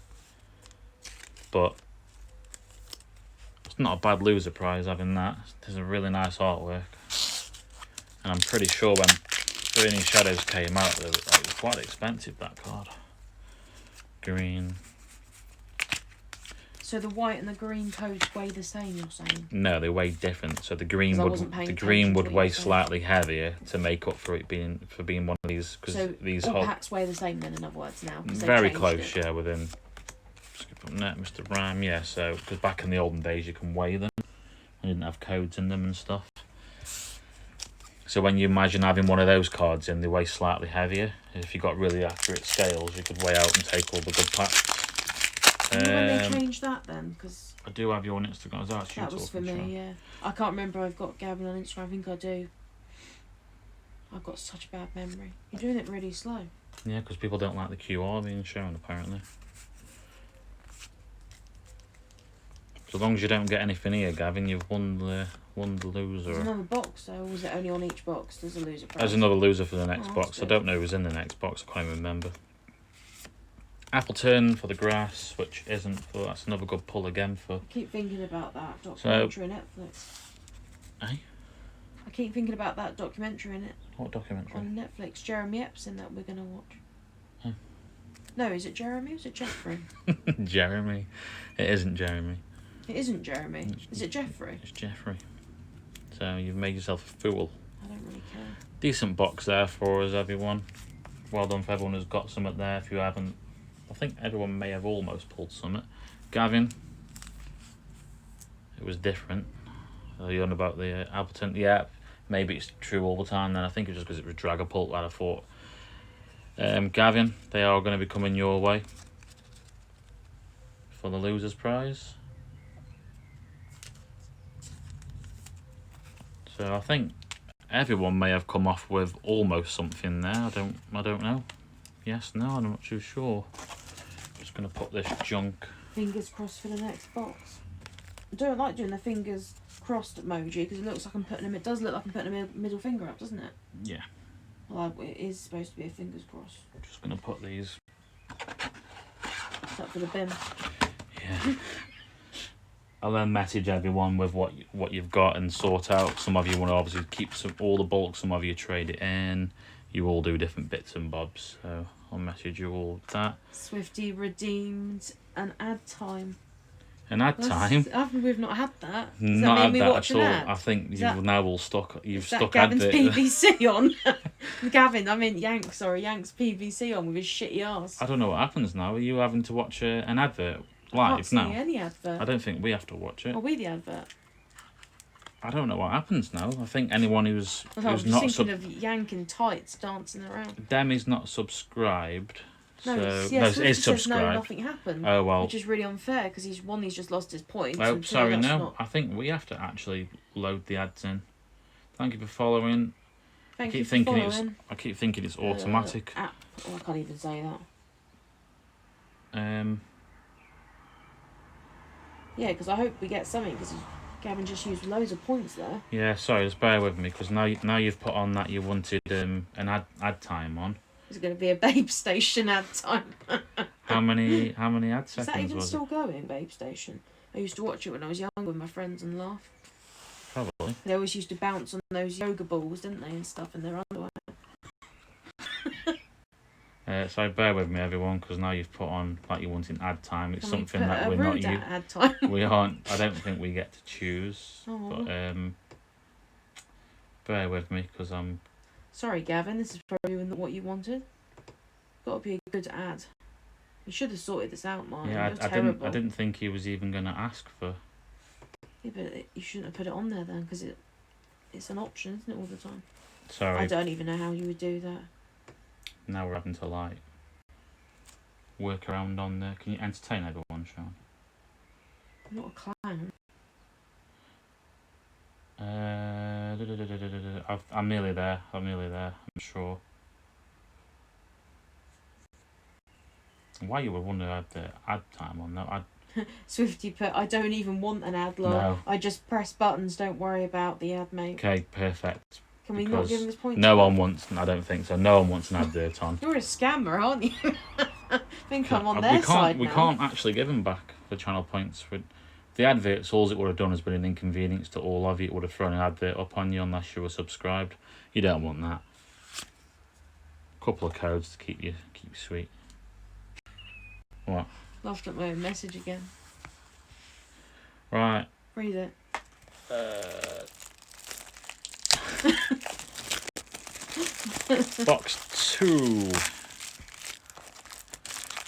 But it's not a bad loser prize having that. There's a really nice artwork, and I'm pretty sure when Burning Shadows came out, it was quite expensive, that card. Green.
So the white and the green codes weigh the same, you're saying?
No, they weigh different. So the green
'Cause I
would
wasn't paying
green
attention
would
to what
weigh
you were saying.
slightly heavier to make up for it being one of these, because
So
these
all
hot
packs weigh the same then, in other words, now? 'Cause they've
very
changed
close,
it.
yeah, within skip up net, Mr. Rhyme, yeah. So because back in the olden days you can weigh them, and didn't have codes in them and stuff. So when you imagine having one of those cards in, they weigh slightly heavier. If you got really accurate scales, you could weigh out and take all the good packs.
I wonder when they changed that then, because
I do have you on Instagram.
that was for me, yeah. I can't remember I've got Gavin on Instagram, I think I do. I've got such a bad memory. You're doing it really slow.
Yeah, because people don't like the QR being shown, apparently. So as long as you don't get anything here, Gavin, you've won the
There's
loser.
another box though, or was it only on each box? There's a loser prize.
There's another loser for the next
Oh,
box.
that's
I
good.
don't know who's in the next box. I can't even remember. Appleton for the grass, which isn't for. That's another good pull again for.
I keep thinking about that documentary on Netflix.
Eh?
I keep thinking about that documentary in it
What documentary?
on Netflix. Jeremy Epstein that we're gonna watch.
Oh.
No, is it Jeremy or is it Jeffrey?
Jeremy. It isn't Jeremy.
It isn't Jeremy. Is it Jeffrey?
It's Jeffrey. So you've made yourself a fool.
I don't really care.
Decent box there for us, everyone. Well done for everyone who's got something there. If you haven't, I think everyone may have almost pulled something. Gavin, it was different. Are you on about the Appleton? Yeah, maybe it's true all the time. Then I think it's just because it was Dragapult that I thought. Gavin, they are going to be coming your way for the losers prize. So I think everyone may have come off with almost something there. I don't know. Yes, no, I'm not too sure. Just gonna put this junk.
Fingers crossed for the next box. I don't like doing the fingers crossed emoji because it looks like I'm putting them. It does look like I'm putting a middle finger up, doesn't it?
Yeah.
Well, it is supposed to be a fingers crossed.
Just gonna put these.
It's up for the bin.
Yeah. I'll then message everyone with what you've got and sort out. Some of you want to obviously keep all the bulk. Some of you trade it in. You all do different bits and bobs. So I'll message you all that.
Swifty redeemed an ad time.
An ad time.
We've not had that. Does
Not
that
had
mean we
that
watch
at
an
all.
ad?
I think
Is
you've
that-
now all stuck. You've
Is that
stuck
Gavin's
advert.
PVC on? Gavin, I mean Yank's PVC on with his shitty arse.
I don't know what happens now. Are you having to watch an advert
I can't
live
see
now?
any advert.
I don't think we have to watch it.
Are we the advert?
I don't know what happens now. I think anyone who's
I was
not
just thinking of Yank in tights dancing around.
them is not subscribed.
No,
So
it's,
no, it
Swifty
is
says no,
subscribed.
nothing happened.
Oh well.
Which is really unfair because he's just lost his points.
Oh,
and two,
sorry,
that's
no.
not-
I think we have to actually load the ads in. Thank you for following.
Thank
I
you
keep
for
thinking
following.
I keep thinking it's automatic.
App. Oh, I can't even say that. Yeah, because I hope we get something because Gavin just used loads of points there.
Yeah, sorry, just bear with me because now you've put on that you wanted an ad time on.
Is it going to be a Babe Station ad time?
How many ad
Is that
seconds
even
was
still going, Babe Station? I used to watch it when I was young with my friends and laugh.
it? Probably.
They always used to bounce on those yoga balls, didn't they, and stuff in their underwear.
So bear with me, everyone, because now you've put on like you wanting ad time. It's
Can we
something
put
that
a
we're not
rude
you.
ad time.
We aren't. I don't think we get to choose.
Oh.
But bear with me because I'm.
Sorry, Gavin, this is probably not what you wanted. Got to be a good ad. You should have sorted this out, Martin.
Yeah,
You're
I
terrible.
didn't think he was even going to ask for.
Yeah, but you shouldn't have put it on there then, because it's an option, isn't it, all the time?
Sorry.
I don't even know how you would do that.
Now we're having to like work around on there. Can you entertain everyone, Sean?
I'm not a clown.
I'm nearly there. I'm sure. Why you would want to have the ad time on that?
Swifty put, I don't even want an ad, lol.
No.
I just press buttons, don't worry about the ad, mate.
Okay, perfect.
Can we not
because
give him his points?
No one wants. I don't think so. No one wants an advert on.
You're a scammer, aren't you? I think I'm on their
we
side
We
now.
can't actually give him back the channel points for the adverts. All it would have done has been an inconvenience to all of you. It would have thrown an advert up on you unless you were subscribed. You don't want that. Couple of codes to keep you sweet. What?
Laughed at my own message again.
Right.
Read it.
Box 2.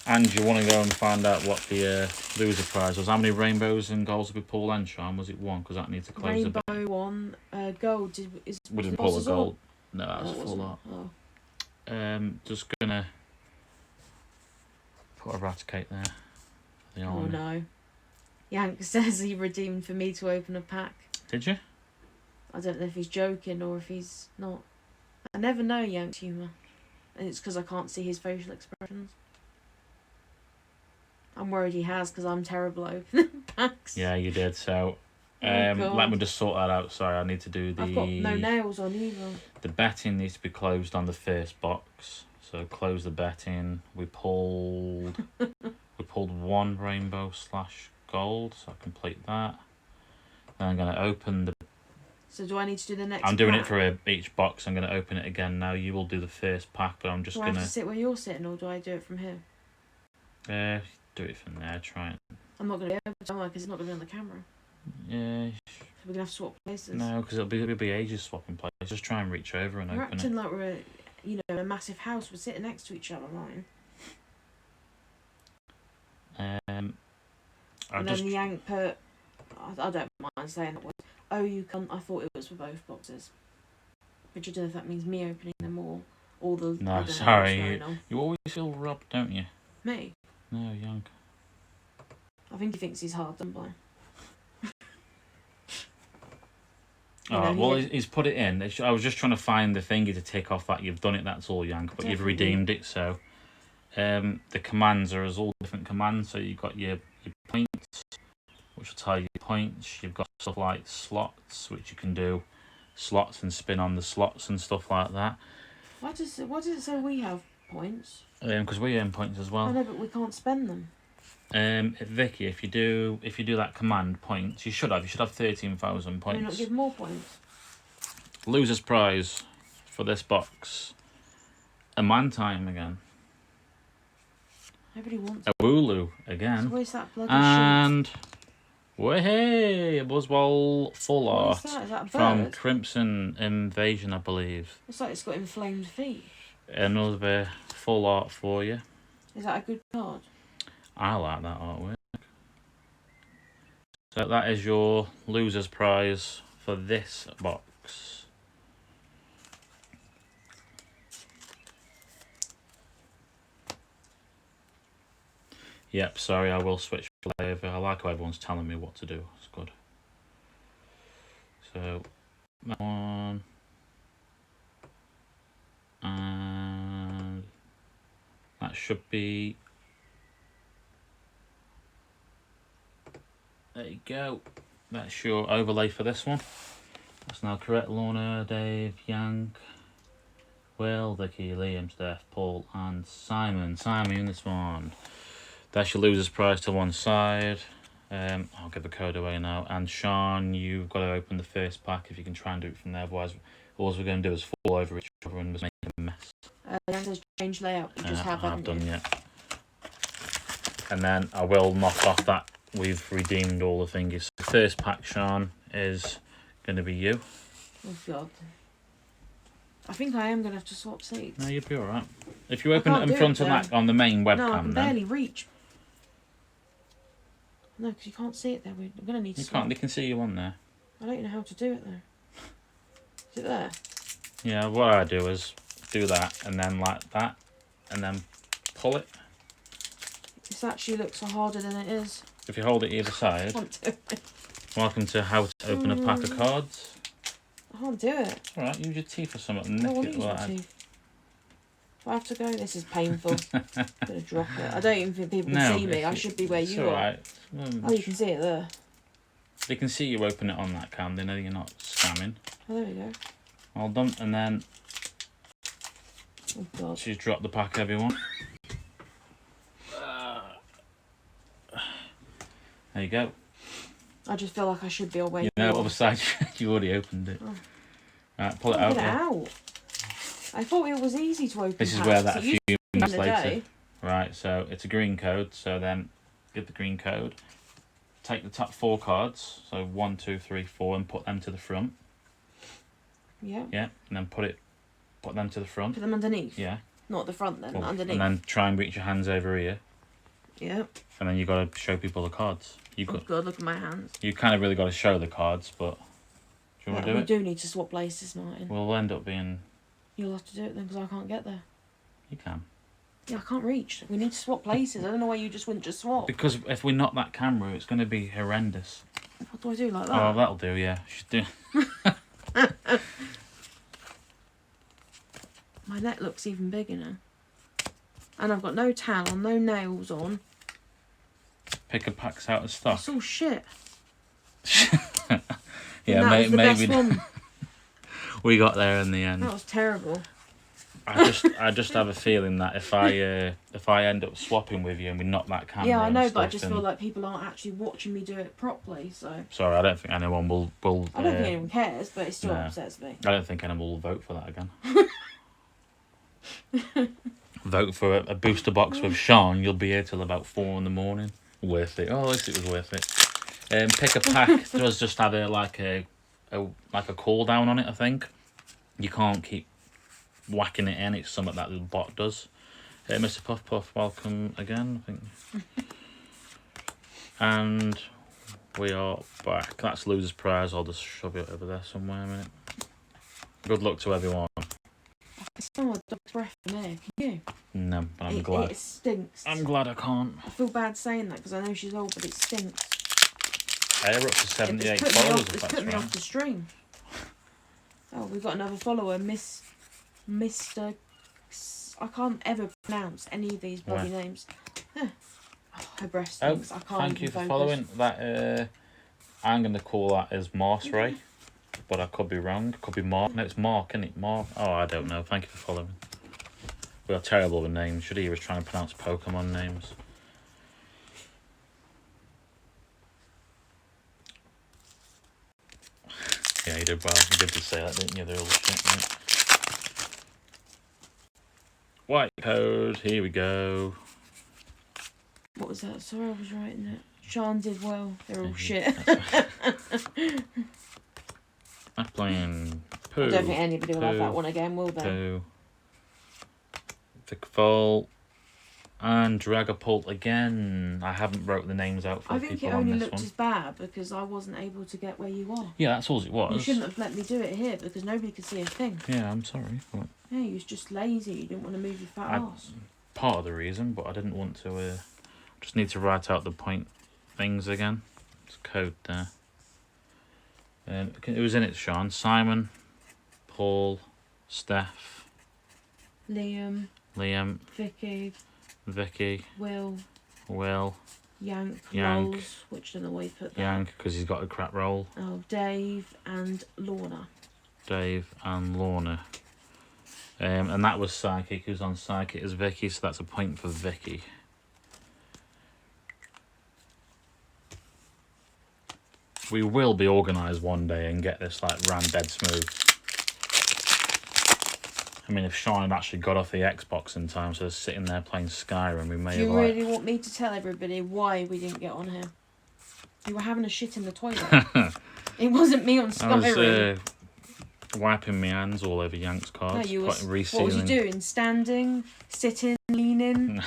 And you want to go and find out what the loser prize was. How many rainbows and golds did we pull then, Sean? Was it one? Because that needs to close the bet.
Rainbow one, gold.
We didn't
the
pull a
bosses all?
gold. No, that was
Oh, it
full
wasn't.
lot.
Oh.
Just gonna put a rat cake there. The
Oh
army.
no. Yank says he redeemed for me to open a pack.
Did you?
I don't know if he's joking or if he's not. I never know Yank's humour. And it's because I can't see his facial expressions. I'm worried he has because I'm terrible at opening packs.
Yeah, you did. So,
God.
let me just sort that out. Sorry, I need to do the.
I've got no nails on either.
The betting needs to be closed on the first box. So close the betting. We pulled one rainbow / gold. So I complete that. Then I'm gonna open the.
So do I need to do the next
I'm doing it
pack?
for each box. I'm gonna open it again now. You will do the first pack, but I'm just
Do I
gonna.
have to sit where you're sitting or do I do it from here?
Do it from there. Try it.
I'm not going to be able to, am I? Because it's not going to be on the camera.
Yeah.
So we're going to have to swap places.
No, because it'll be ages swapping places. Just try and reach over and
We're
open
acting
it.
like we're, in a massive house. We're sitting next to each other, right?
Um,
And then Yank put, I don't mind saying it was, oh, you can't, I thought it was for both boxes. Which I don't know if that means me opening them or all the... I
No,
don't know what's
sorry.
going on.
You always feel robbed, don't you?
Me?
No, young.
I think he thinks he's hard done by.
Well, he's put it in. I was just trying to find the thingy to tick off that you've done it. That's all, Yank. But you've redeemed it. So, the commands are as all different commands. So you've got your points, which will tell you points. You've got stuff like slots, which you can do slots and spin on the slots and stuff like that.
Why does it say we have points?
Because we earn points as well.
I know, but we can't spend them.
Vicky, if you do that command points, you should have 13,000 points.
Can we not give more points?
Loser's prize for this box. A man time again.
Nobody wants
A Wooloo again.
So where's that bloody
and way a Buzzwole full
What
art
is that? Is that a
from
bird?
Crimson Invasion, I believe.
It's like it's got inflamed feet.
Another full art for you.
Is that a good card?
I like that artwork. So that is your loser's prize for this box. Yep, sorry, I will switch play over. I like how everyone's telling me what to do. It's good. So, that one. And that should be... There you go. That's your overlay for this one. That's now correct. Lorna, Dave, Yank, Will, Vicky, Liam, Steph, Paul, and Simon. Simon in this one. That's your loser's prize to one side. I'll give the code away now. And Sean, you've got to open the first pack if you can try and do it from there. Otherwise, all we're going to do is fall over each other and just make a mess.
There's change layout. You just have
I have
haven't
done
you?
yet. And then I will knock off that we've redeemed all the thingies. The first pack, Sean, is going to be you.
Oh God. I think I am going to have to swap seats.
No, you'll be alright. If you open it
can't
in
do
front
it
of
then.
that on the main webcam,
No, I can
then
barely reach. No, because you can't see it there. I'm going to need to
you
swap.
can't. They can see you on there.
I don't know how to do it though. Is it there?
Yeah, what I do is do that and then like that, and then pull it.
This actually looks harder than it is.
If you hold it either
I
side.
can't do it.
Welcome to how to open a pack of cards.
I can't do it.
Alright, use your teeth or something.
I
Nick
want to
it
use my
like
teeth. Do I have to go? This is painful. I'm going to drop it. I don't even think people can
No,
see me.
if
I
you-
should be where
it's
you are.
alright.
Oh, you can see it there.
They can see you open it on that cam. They know you're not scamming.
Oh, there we go.
Well done. And then
Oh, God.
she's dropped the pack, everyone. There you go.
I just feel like I should be on where
You
you
know,
are.
other side, you already opened it.
Oh.
Right, pull it
Get
out.
it
Yeah.
out. I thought it was easy to open.
This is
packs.
where that
It
a few
used to be
minutes
in the
later.
day.
Right, so it's a green code. So then, give the green code. Take the top 4 cards. So 1, 2, 3, 4, and put them to the front.
Yeah.
Yeah, and then put them to the front.
Put them underneath.
Yeah.
Not the front then.
Well,
Underneath.
and then try and reach your hands over here,
Yeah.
and then you got to show people the cards. You
Oh
got,
God, look at my hands.
you kind of really got to show the cards, but do you want to do
we
it?
do need to swap places, Martin.
We'll end up being.
You'll have to do it then because I can't get there.
You can.
Yeah, I can't reach. We need to swap places. I don't know why you just wouldn't just swap.
Because if we knock that camera, it's going to be horrendous.
What do I do like that?
Oh, that'll do. Yeah, should do.
My neck looks even bigger now. And I've got no towel on, no nails on.
Pick a packs out of stock.
It's all shit.
Yeah,
And that was the
maybe
best one.
we got there in the end.
That was terrible.
I just have a feeling that if I end up swapping with you and we knock that camera.
Yeah, I
and
know,
stuff,
but I just
then-
feel like people aren't actually watching me do it properly. So
Sorry, I don't think anyone will.
I don't think anyone cares, but it still
no.
upsets me.
I don't think anyone will vote for that again. Vote for a booster box with Sean. You'll be here till about 4 in the morning. Worth it. Oh, at least it was worth it. Pick a pack does just have like a cool down on it. I think you can't keep whacking it in. It's something that the bot does. Mr. Puff Puff, welcome again. I think. And we are back. That's loser's prize. I'll just shove it over there somewhere a minute. Good luck to everyone.
I smell a dog's breath in there. Can you?
No, but I'm glad.
It stinks.
I'm glad I can't.
I feel bad saying that because I know she's old, but it stinks.
We're up to 78
It's put me
followers,
off,
if
it's
that's
put me
right.
off the stream. Oh, we've got another follower, Mr. I can't ever pronounce any of these bloody names. Huh. Oh, her breast stinks. I can't
thank
even
you for
focus.
following. That I'm going to call that as Morse Ray, but I could be wrong. Could be Mark. No, it's Mark, isn't it? Mark. Oh, I don't know. Thank you for following. We are terrible with names. Should he was trying to pronounce Pokemon names. Yeah, you did well. You did just say that, didn't you? They're all shit, right? White code. Here we go.
What was that? Sorry, I was writing it. Sean did well. They're all shit.
I'm playing Pooh.
I don't think anybody will have that one again, will they?
Pooh. Vicfall. And Dragapult again. I haven't wrote the names out for
I
the
think
people
it
on
only
this
looked
one.
as bad because I wasn't able to get where you are.
Yeah, that's all it was.
You shouldn't have let me do it here because nobody could see a thing.
Yeah, I'm sorry. But
Yeah, you was just lazy. You didn't want to move your fat ass.
part of the reason, but I didn't want to. Just need to write out the point things again. It's code there. And it was in it, Sean. Simon, Paul, Steph,
Liam, Vicky,
Will,
Yank,
Yank.
Lols, which I don't know why you put that.
Yank, because he's got a crap roll.
Oh, Dave and Lorna.
Dave and Lorna. And that was Psychic, who's on Psychic is Vicky, so that's a point for Vicky. We will be organised one day and get this like ran dead smooth. I mean, if Sean had actually got off the Xbox in time, so sitting there playing Skyrim, we may have.
Do you really want me to tell everybody why we didn't get on here? You were having a shit in the toilet. It wasn't me on Skyrim.
I was wiping my hands all over Yank's cards.
No, you was,
resealing.
what was you doing? Standing, sitting, leaning?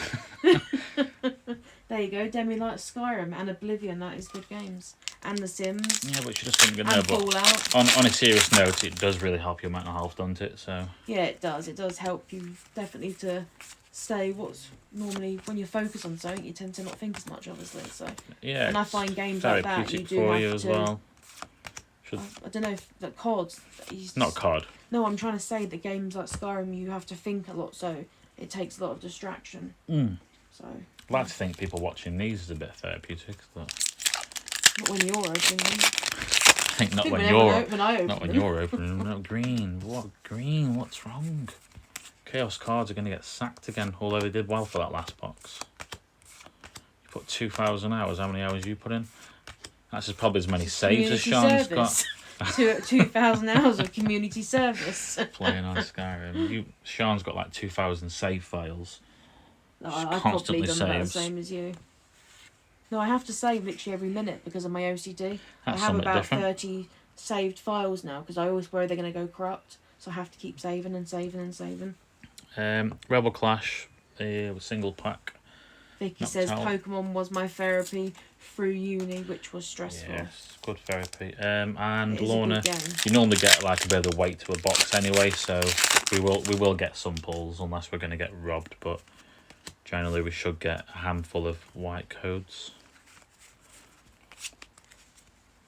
There you go. Demi likes Skyrim and Oblivion. That is good games. And The Sims.
Yeah, but she just didn't get
And
there.
Fallout.
On a serious note, it does really help your mental health, doesn't it? So.
Yeah, it does. It does help you definitely to stay. What's normally when you focus on something, you tend to not think as much, obviously. So.
Yeah.
And I find games like that you do
for
have
you as
to.
well.
I don't know if the COD.
Not COD.
No, I'm trying to say that games like Skyrim, you have to think a lot, so it takes a lot of distraction. So.
I'd like to think people watching these is a bit therapeutic, but.
Not when you're opening them.
I think not when you're opening them. No, green. What green? What's wrong? Chaos cards are going to get sacked again, although they did well for that last box. You put 2,000 hours. How many hours you put in? That's probably as many saves as Sean's got.
2,000 hours of community service.
Playing on Skyrim. Sean's got like 2,000 save files.
No, I've probably done about the same as you. No, I have to save literally every minute because of my OCD.
That's
I have about
different.
30 saved files now because I always worry they're going to go corrupt. So I have to keep saving and saving and saving.
Rebel Clash, single pack.
Vicky says Pokemon was my therapy through uni, which was stressful.
Yes, good therapy. And
It is
Lorna,
a good game.
you normally get like a bit of weight to a box anyway, so we will get some pulls unless we're going to get robbed, but generally we should get a handful of white codes.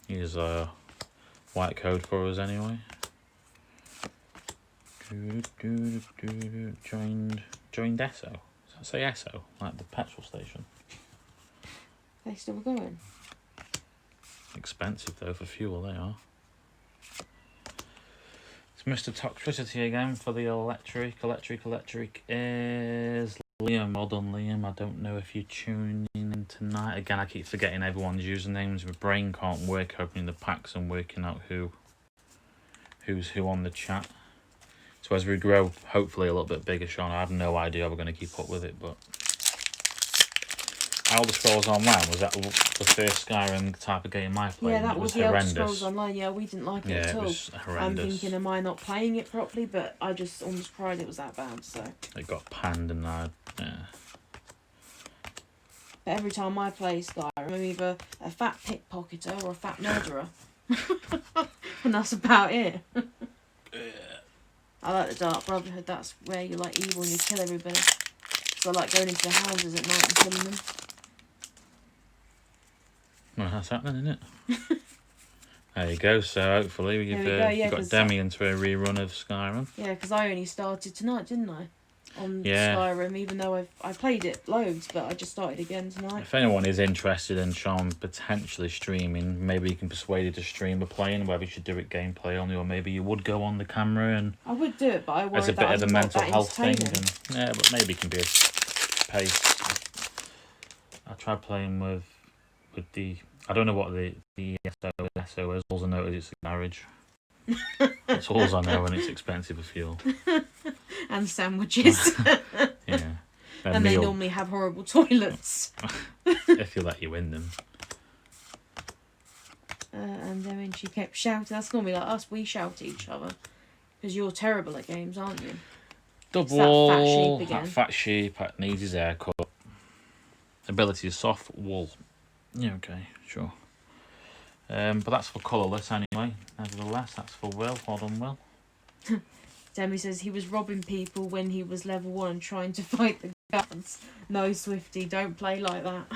Here's a white code for us anyway. Joined Esso. Does that say Esso? Like the petrol station.
They still going?
Expensive though for fuel, they are. It's Mr. Toxicity again for the electric is Liam. Well done, Liam. I don't know if you're tuning in tonight. Again, I keep forgetting everyone's usernames. My brain can't work opening the packs and working out who's who on the chat. So as we grow, hopefully a little bit bigger, Sean, I have no idea how we're going to keep up with it, but Elder Scrolls Online, was that the first Skyrim type of game I played?
Yeah, that
it
was the Elder Scrolls Online. Yeah, we didn't like it at all.
It was horrendous.
I'm thinking, am I not playing it properly? But I just almost cried it was that bad. So.
It got panned and yeah.
But every time I play Skyrim, I'm either a fat pickpocketer or a fat murderer. And that's about it. I like the Dark Brotherhood. That's where you're like evil and you kill everybody. So I like going into the houses at night and killing them.
Well, that's happening, isn't it? There you go. So hopefully you've got
'cause
Demi into a rerun of Skyrim.
Yeah, because I only started tonight, didn't I? On
Yeah.
Skyrim, even though I played it loads, but I just started again tonight.
If anyone is interested in Sean potentially streaming, maybe you can persuade you to stream a playing, whether you should do it gameplay only, or maybe you would go on the camera and
I would do it, but I worry
as a
that
bit of
I'm
a
not
mental
that
health thing.
entertaining.
And, yeah, but maybe it can be a pace. I tried playing with the. I don't know what the SO is. All I know is it's a garage. That's all I know, and it's expensive for fuel.
And sandwiches.
Yeah.
And they normally have horrible toilets.
If you let you in them.
And then when she kept shouting, that's normally like us, we shout at each other. Because you're terrible at games, aren't you?
Double.
It's that fat sheep again.
That fat sheep that needs his haircut. Ability is soft wool. Yeah, okay, sure. But that's for colourless anyway. Nevertheless, that's for Will. Hold on, Will.
Demi says he was robbing people when he was level 1 and trying to fight the guards. No, Swifty, don't play like that.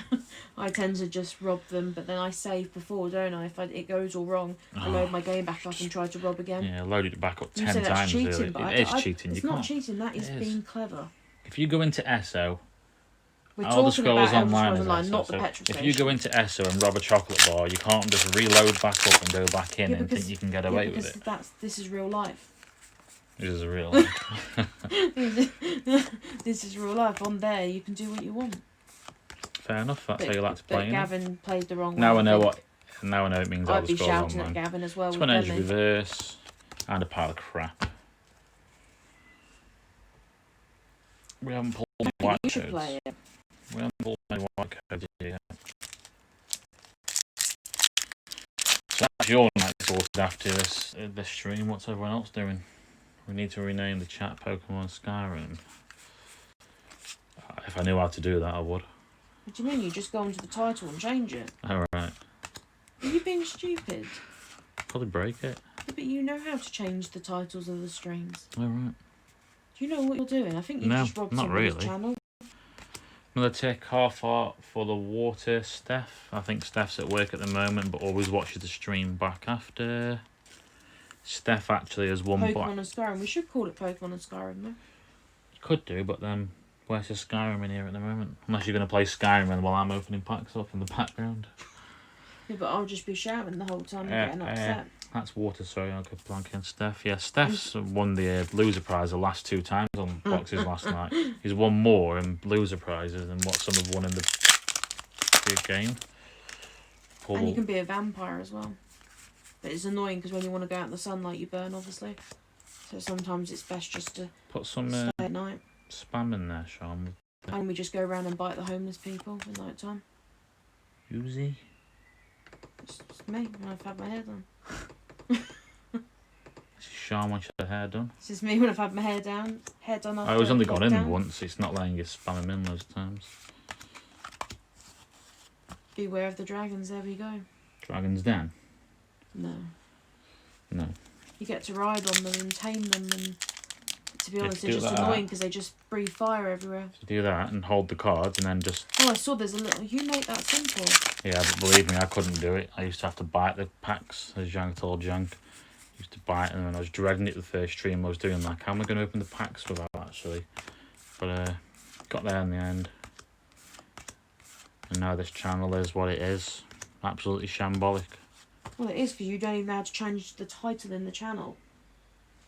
I tend to just rob them, but then I save before, don't I? If it goes all wrong, I load my game back up and try to rob again.
Yeah, load it back up
You
10
say that's
times.
cheating,
Really.
but
It is cheating.
It's
You
not
can't.
cheating, that is being clever.
If you go into ESO,
We're
Elder
talking
Scrolls
about Elder
Online
Scrolls
is
Online,
ESO.
not the
So
petrol
if
station.
you go into ESO and rob a chocolate bar, you can't just reload back up and go back in
Yeah,
and think you can get away with it.
This is real life.
This is a real life.
This is real life. On there, you can do what you want.
Fair enough. That's how you like to play.
But Gavin played the wrong way.
Now I know what. Now I know it means
I'd
Elder
be
Scrolls
shouting
Online.
at Gavin as well.
Twin
with
Edge
Demi.
Reverse and a pile of crap. We haven't pulled any white
You should
codes.
play it.
We haven't pulled any white codes yet. So that's your night sorted after this stream. What's everyone else doing? We need to rename the chat Pokemon Skyrim. If I knew how to do that, I would.
What do you mean? You just go into the title and change it?
Alright.
Are you being stupid?
Probably break it.
Yeah, but you know how to change the titles of the streams.
Alright.
Do you know what you're doing? I think you
No,
just robbed
not
somebody's
really.
channel.
Another tick, half art for the water, Steph. I think Steph's at work at the moment, but always watches the stream back after. Steph actually has one
Pokemon
black.
and Skyrim. We should call it Pokemon and Skyrim, though.
You could do, but then where's the Skyrim in here at the moment? Unless you're going to play Skyrim while I'm opening packs up in the background.
Yeah, but I'll just be shouting the whole time and getting upset.
That's water, sorry, I'll go blank in Steph. Yeah, Steph's won the loser prize the last 2 times on boxes last night. He's won more in loser prizes than what some have won in the big game.
And you can be a vampire as well. But it's annoying because when you want to go out in the sunlight, you burn, obviously. So sometimes it's best just to
put some
stay at night.
spam in there, Sean.
And we just go around and bite the homeless people at night time.
Uzi.
It's me when I've had my hair done.
Sean wants your hair done.
This is me when I've had my hair done.
I was only gone in
lockdown.
once. It's not letting you spam him in those times.
Beware of the dragons. There we go.
Dragon's Den.
No.
No.
You get to ride on them and tame them, and to be
If
honest,
you
they're
do
just
that-
annoying because they just breathe fire everywhere.
To do that and hold the cards and then just.
Oh, I saw there's a little. You make that simple.
Yeah, but believe me, I couldn't do it. I used to have to bite the packs, as Jank told Jank. Used to bite them, and I was dragging it the first stream I was doing. Like, how am I going to open the packs without actually? But got there in the end. And now this channel is what it is. Absolutely shambolic.
Well, it is because you don't even know how to change the title in the channel.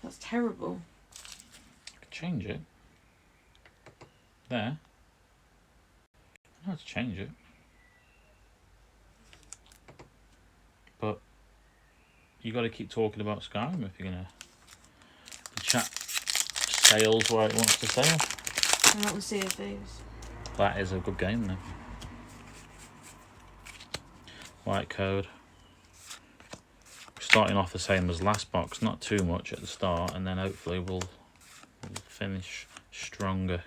That's terrible.
I could change it. There. I know how to change it. But you got to keep talking about Skyrim if you're gonna. The chat sails where it wants to sail.
I'm not going to see if these.
That is a good game though. White code. Starting off the same as last box, not too much at the start, and then hopefully we'll finish stronger.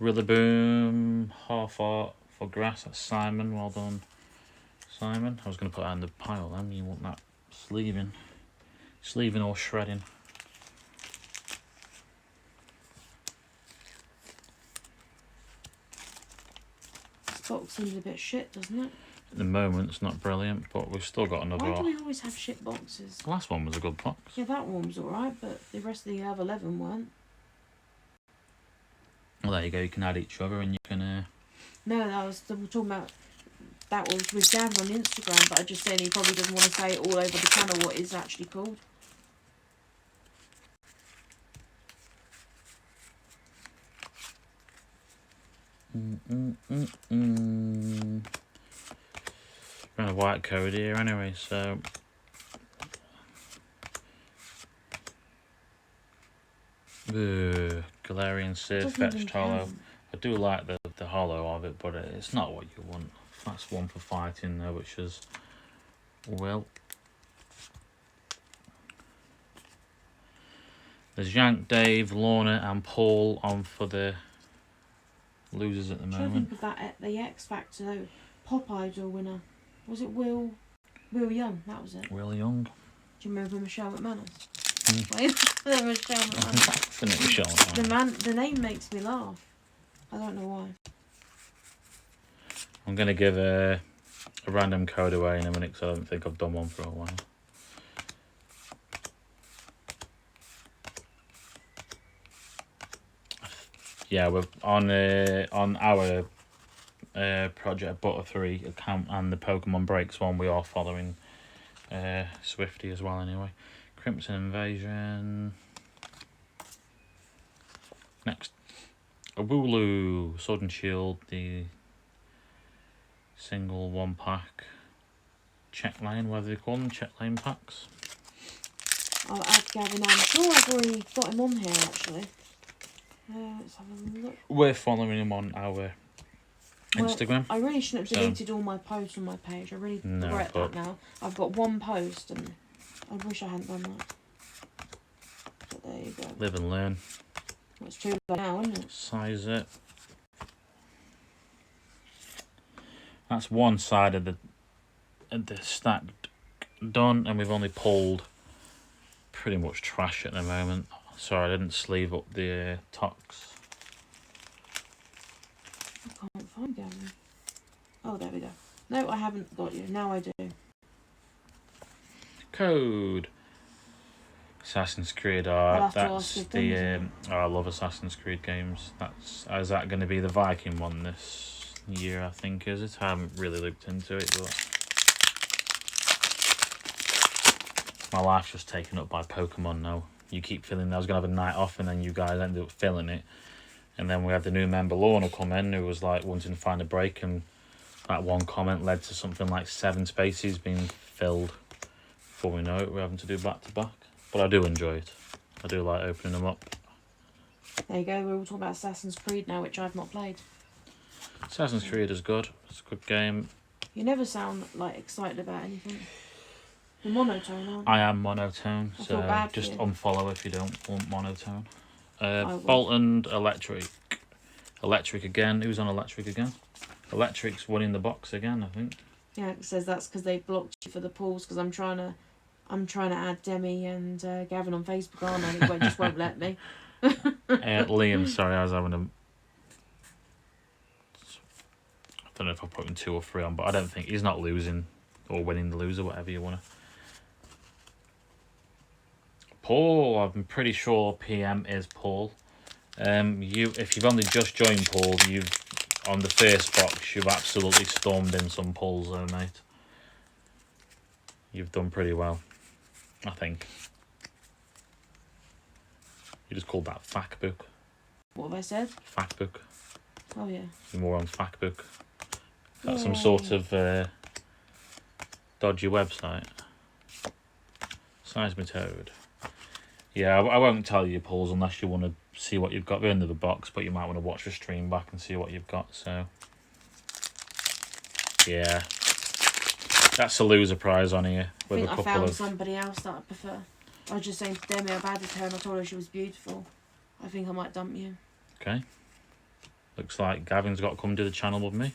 Rillaboom, half art for grass. That's Simon. Well done, Simon. I was going to put that in the pile then. You want that sleeving or shredding.
This box seems a bit shit, doesn't it?
At the moment, it's not brilliant, but we've still got another.
Why do we always have shit boxes?
The last one was a good box.
Yeah, that one was alright, but the rest of the other 11 weren't.
Well, there you go. You can add each other, and you can.
No, we're talking about. That was with Gavin on Instagram, but I just saying he probably doesn't want to say it all over the channel what it's actually called.
We're on a white code here anyway, so. Galarian Sid, fetched hollow. I do like the hollow of it, but it's not what you want. That's one for fighting though, which is Will. There's Yank, Dave, Lorna and Paul on for the losers at the moment.
I think of that the X Factor though. Pop Idol winner. Was it Will Young? That was it.
Will Young.
Do you remember Michelle McManus? Michelle McManus. The name makes me laugh. I don't know why.
I'm gonna give a random code away in a minute because I don't think I've done one for a while. Yeah, we're on our Project Butter 3 account and the Pokemon Breaks one. We are following Swifty as well. Anyway, Crimson Invasion. Next, a Wooloo, Sword and Shield, the single 1-pack check lane, whatever they call them, check lane packs.
I'll add Gavin on. I'm sure I've already got him on here actually. Let's have a look.
We're following him on our Instagram.
I really shouldn't have deleted all my posts on my page. I really regret that now. I've got one post and I wish I hadn't done that. But there you go.
Live and learn.
Well, it's too late now, isn't it?
Size it. That's one side of the stack done, and we've only pulled pretty much trash at the moment. Sorry, I didn't sleeve up the tox.
I can't find Gavin. Oh, there we go. No, I haven't got you. Now I do.
Code. Assassin's Creed. That's the. I love Assassin's Creed games. Is that going to be the Viking one this year? I think is it. I haven't really looked into it, but my life's just taken up by Pokemon now. You keep filling. I was gonna have a night off, and then you guys ended up filling it. And then we had the new member Lorna come in, who was like wanting to find a break, and that one comment led to something like 7 spaces being filled. Before we know it, we're having to do back to back. But I do enjoy it. I do like opening them up.
There you go. We're all talking about Assassin's Creed now, which I've not played.
Assassin's Creed is good. It's a good game.
You never sound like excited about anything. You're monotone, aren't you?
I am monotone,
I
so
feel bad
just
for you.
unfollow if you don't want monotone. Bolton, Electric. Electric again. Who's on Electric again? Electric's winning the box again, I think.
Yeah, it says that's because they blocked you for the pools. Because I'm trying to add Demi and Gavin on Facebook, aren't I? And it just won't let me.
Liam, sorry, I was having a. I don't know if I put him 2 or 3 on, but I don't think he's not losing or winning the loser, whatever you want to. Paul, I'm pretty sure PM is Paul. If you've only just joined Paul, you've on the first box, you've absolutely stormed in some pulls though, mate. You've done pretty well, I think. You just called that fact book.
What have I said?
Fact book.
Oh yeah.
You're more on fact book. That's some sort of dodgy website. Seismitoad. Yeah, I won't tell you your pulls unless you want to see what you've got at the end of the box, but you might want to watch the stream back and see what you've got, so. Yeah. That's a loser prize on here. With
I found somebody else that I prefer. I was just saying to Demi, I've added her and I told her she was beautiful. I think I might dump you.
Okay. Looks like Gavin's got to come to the channel with me.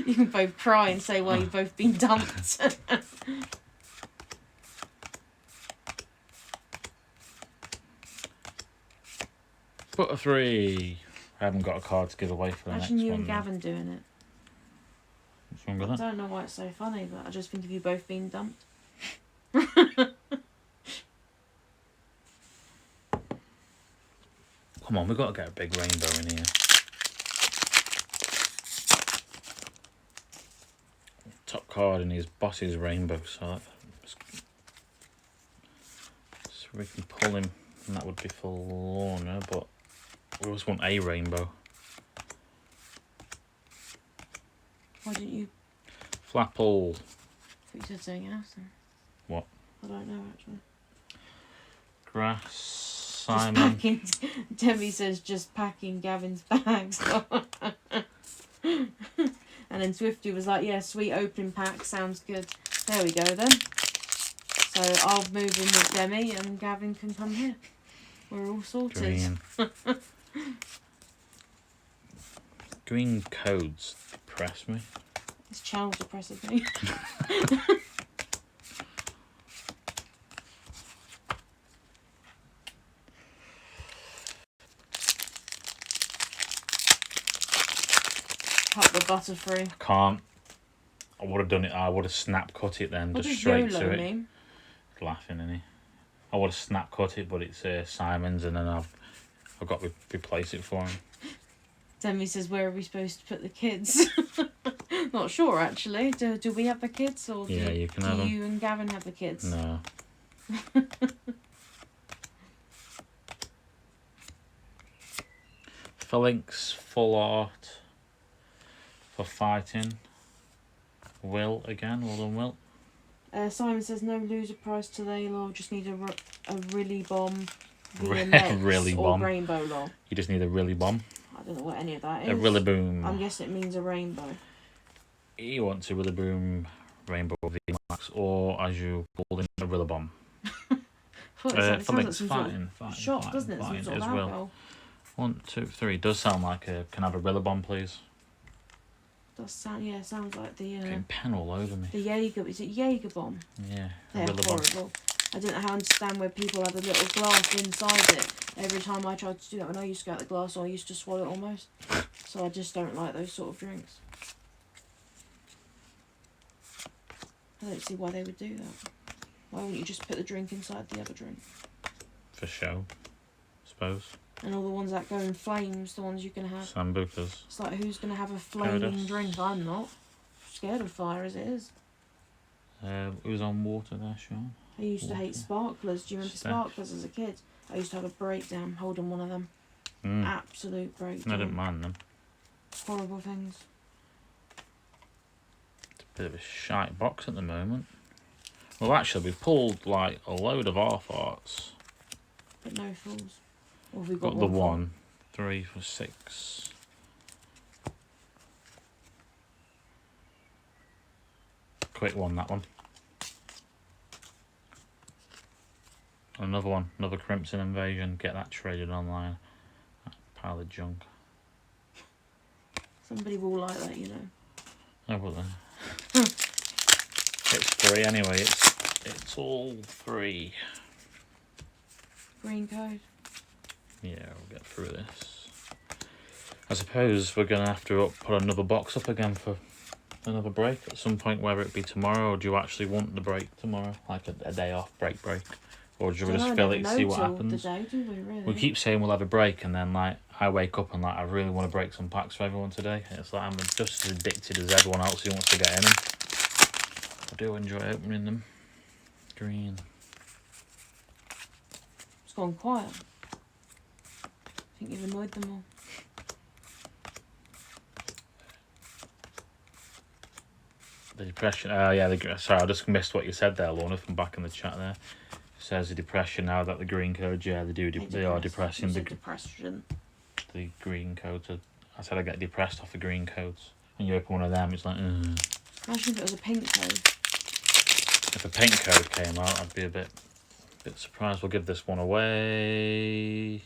You can both cry and say why you've both been dumped.
Butter 3. I haven't got a card to give away for the
Imagine
next
you
one.
and Gavin doing it.
wrong with
I
that?
don't know why it's so funny, but I just think of you both being dumped.
Come on, we've got to get a big rainbow in here. Top card in his boss's rainbow, so we can pull him, and that would be for Lorna, but we always want a rainbow.
Why didn't you?
Flapple.
I thought you said something else then.
What?
I don't know actually.
Grass.
Just
Simon.
packing. Debbie says just packing Gavin's bags. And then Swifty was like, yeah, sweet opening pack, sounds good. There we go then. So I'll move in with Demi and Gavin can come here. We're all sorted.
Green. Green codes depress me.
This channel depresses me. Cut the butter free.
Can't. I would have done it. I would have snap cut it then,
What
just
does
straight
YOLO
to it.
mean?
Laughing, innit? I would have snap cut it, but it's Simon's, and then I've got to replace it for him.
Demi says, where are we supposed to put the kids? Not sure actually. Do we have the kids, or
Yeah, you can have
do
them.
you and Gavin have the kids?
No. Phalanx full art for fighting. Will again, well done, Will.
Simon says no loser prize today, lol. Just need a really bomb, VMX
Really
or
bomb.
rainbow, lol.
You just need a really bomb.
I don't know what any of that is.
A really boom.
I'm guessing it means a rainbow.
You want to really boom rainbow VMAX, or as you call it, a really bomb.
It sounds like some sort
fighting,
of shot, doesn't it? Some
fighting
sort of
as well.
alcohol.
1, 2, 3. Does sound like a. Can I have a really bomb, please?
Does sound, yeah, sounds like the
Getting pen all over me.
Jaeger. Is it Jaeger bomb?
Yeah, a
They're
really bomb.
horrible. I don't know how I understand where people have a little glass inside it. Every time I tried to do that when I used to go out the glass, I used to swallow it almost. So I just don't like those sort of drinks. I don't see why they would do that. Why wouldn't you just put the drink inside the other drink?
For show, I suppose.
And all the ones that go in flames, the ones you can have.
Sambucas.
It's like, who's going to have a flaming
Codas.
drink? I'm not. Scared of fire as it is.
It was on water there, Sean.
I used to hate
Water.
sparklers. Do you remember
Steph.
sparklers as a kid? I used to have a breakdown holding one of them. Absolute breakdown.
I didn't mind them.
Horrible things.
It's a bit of a shite box at the moment. Well, actually, we've pulled like a load of half arts.
But no fools. Or have we got
Got the
full?
1, 3 for 6. Quick one, that one. Another one, another Crimson Invasion. Get that traded online. That pile of junk.
Somebody will like that, you know.
Oh, well then. It's 3 anyway. It's all 3.
Green code.
Yeah, we'll get through this. I suppose we're gonna have to put another box up again for another break at some point, whether it be tomorrow, or do you actually want the break tomorrow, like a day off break, or do we just fill it and see what happens?
The day, do we, really?
We keep saying we'll have a break, and then like I wake up and like I really want to break some packs for everyone today. It's like I'm just as addicted as everyone else who wants to get in them. I do enjoy opening them. Green.
It's gone quiet. I think you've annoyed them all.
The depression. Oh yeah. Sorry, I just missed what you said there, Lorna, from back in the chat there. It says the depression now that the green codes. Yeah, they do. They are depressing.
The depression.
The green codes. I said I get depressed off the green codes. When you open one of them, it's like.
Imagine if it was a pink code.
If a pink code came out, I'd be a bit surprised. We'll give this one away.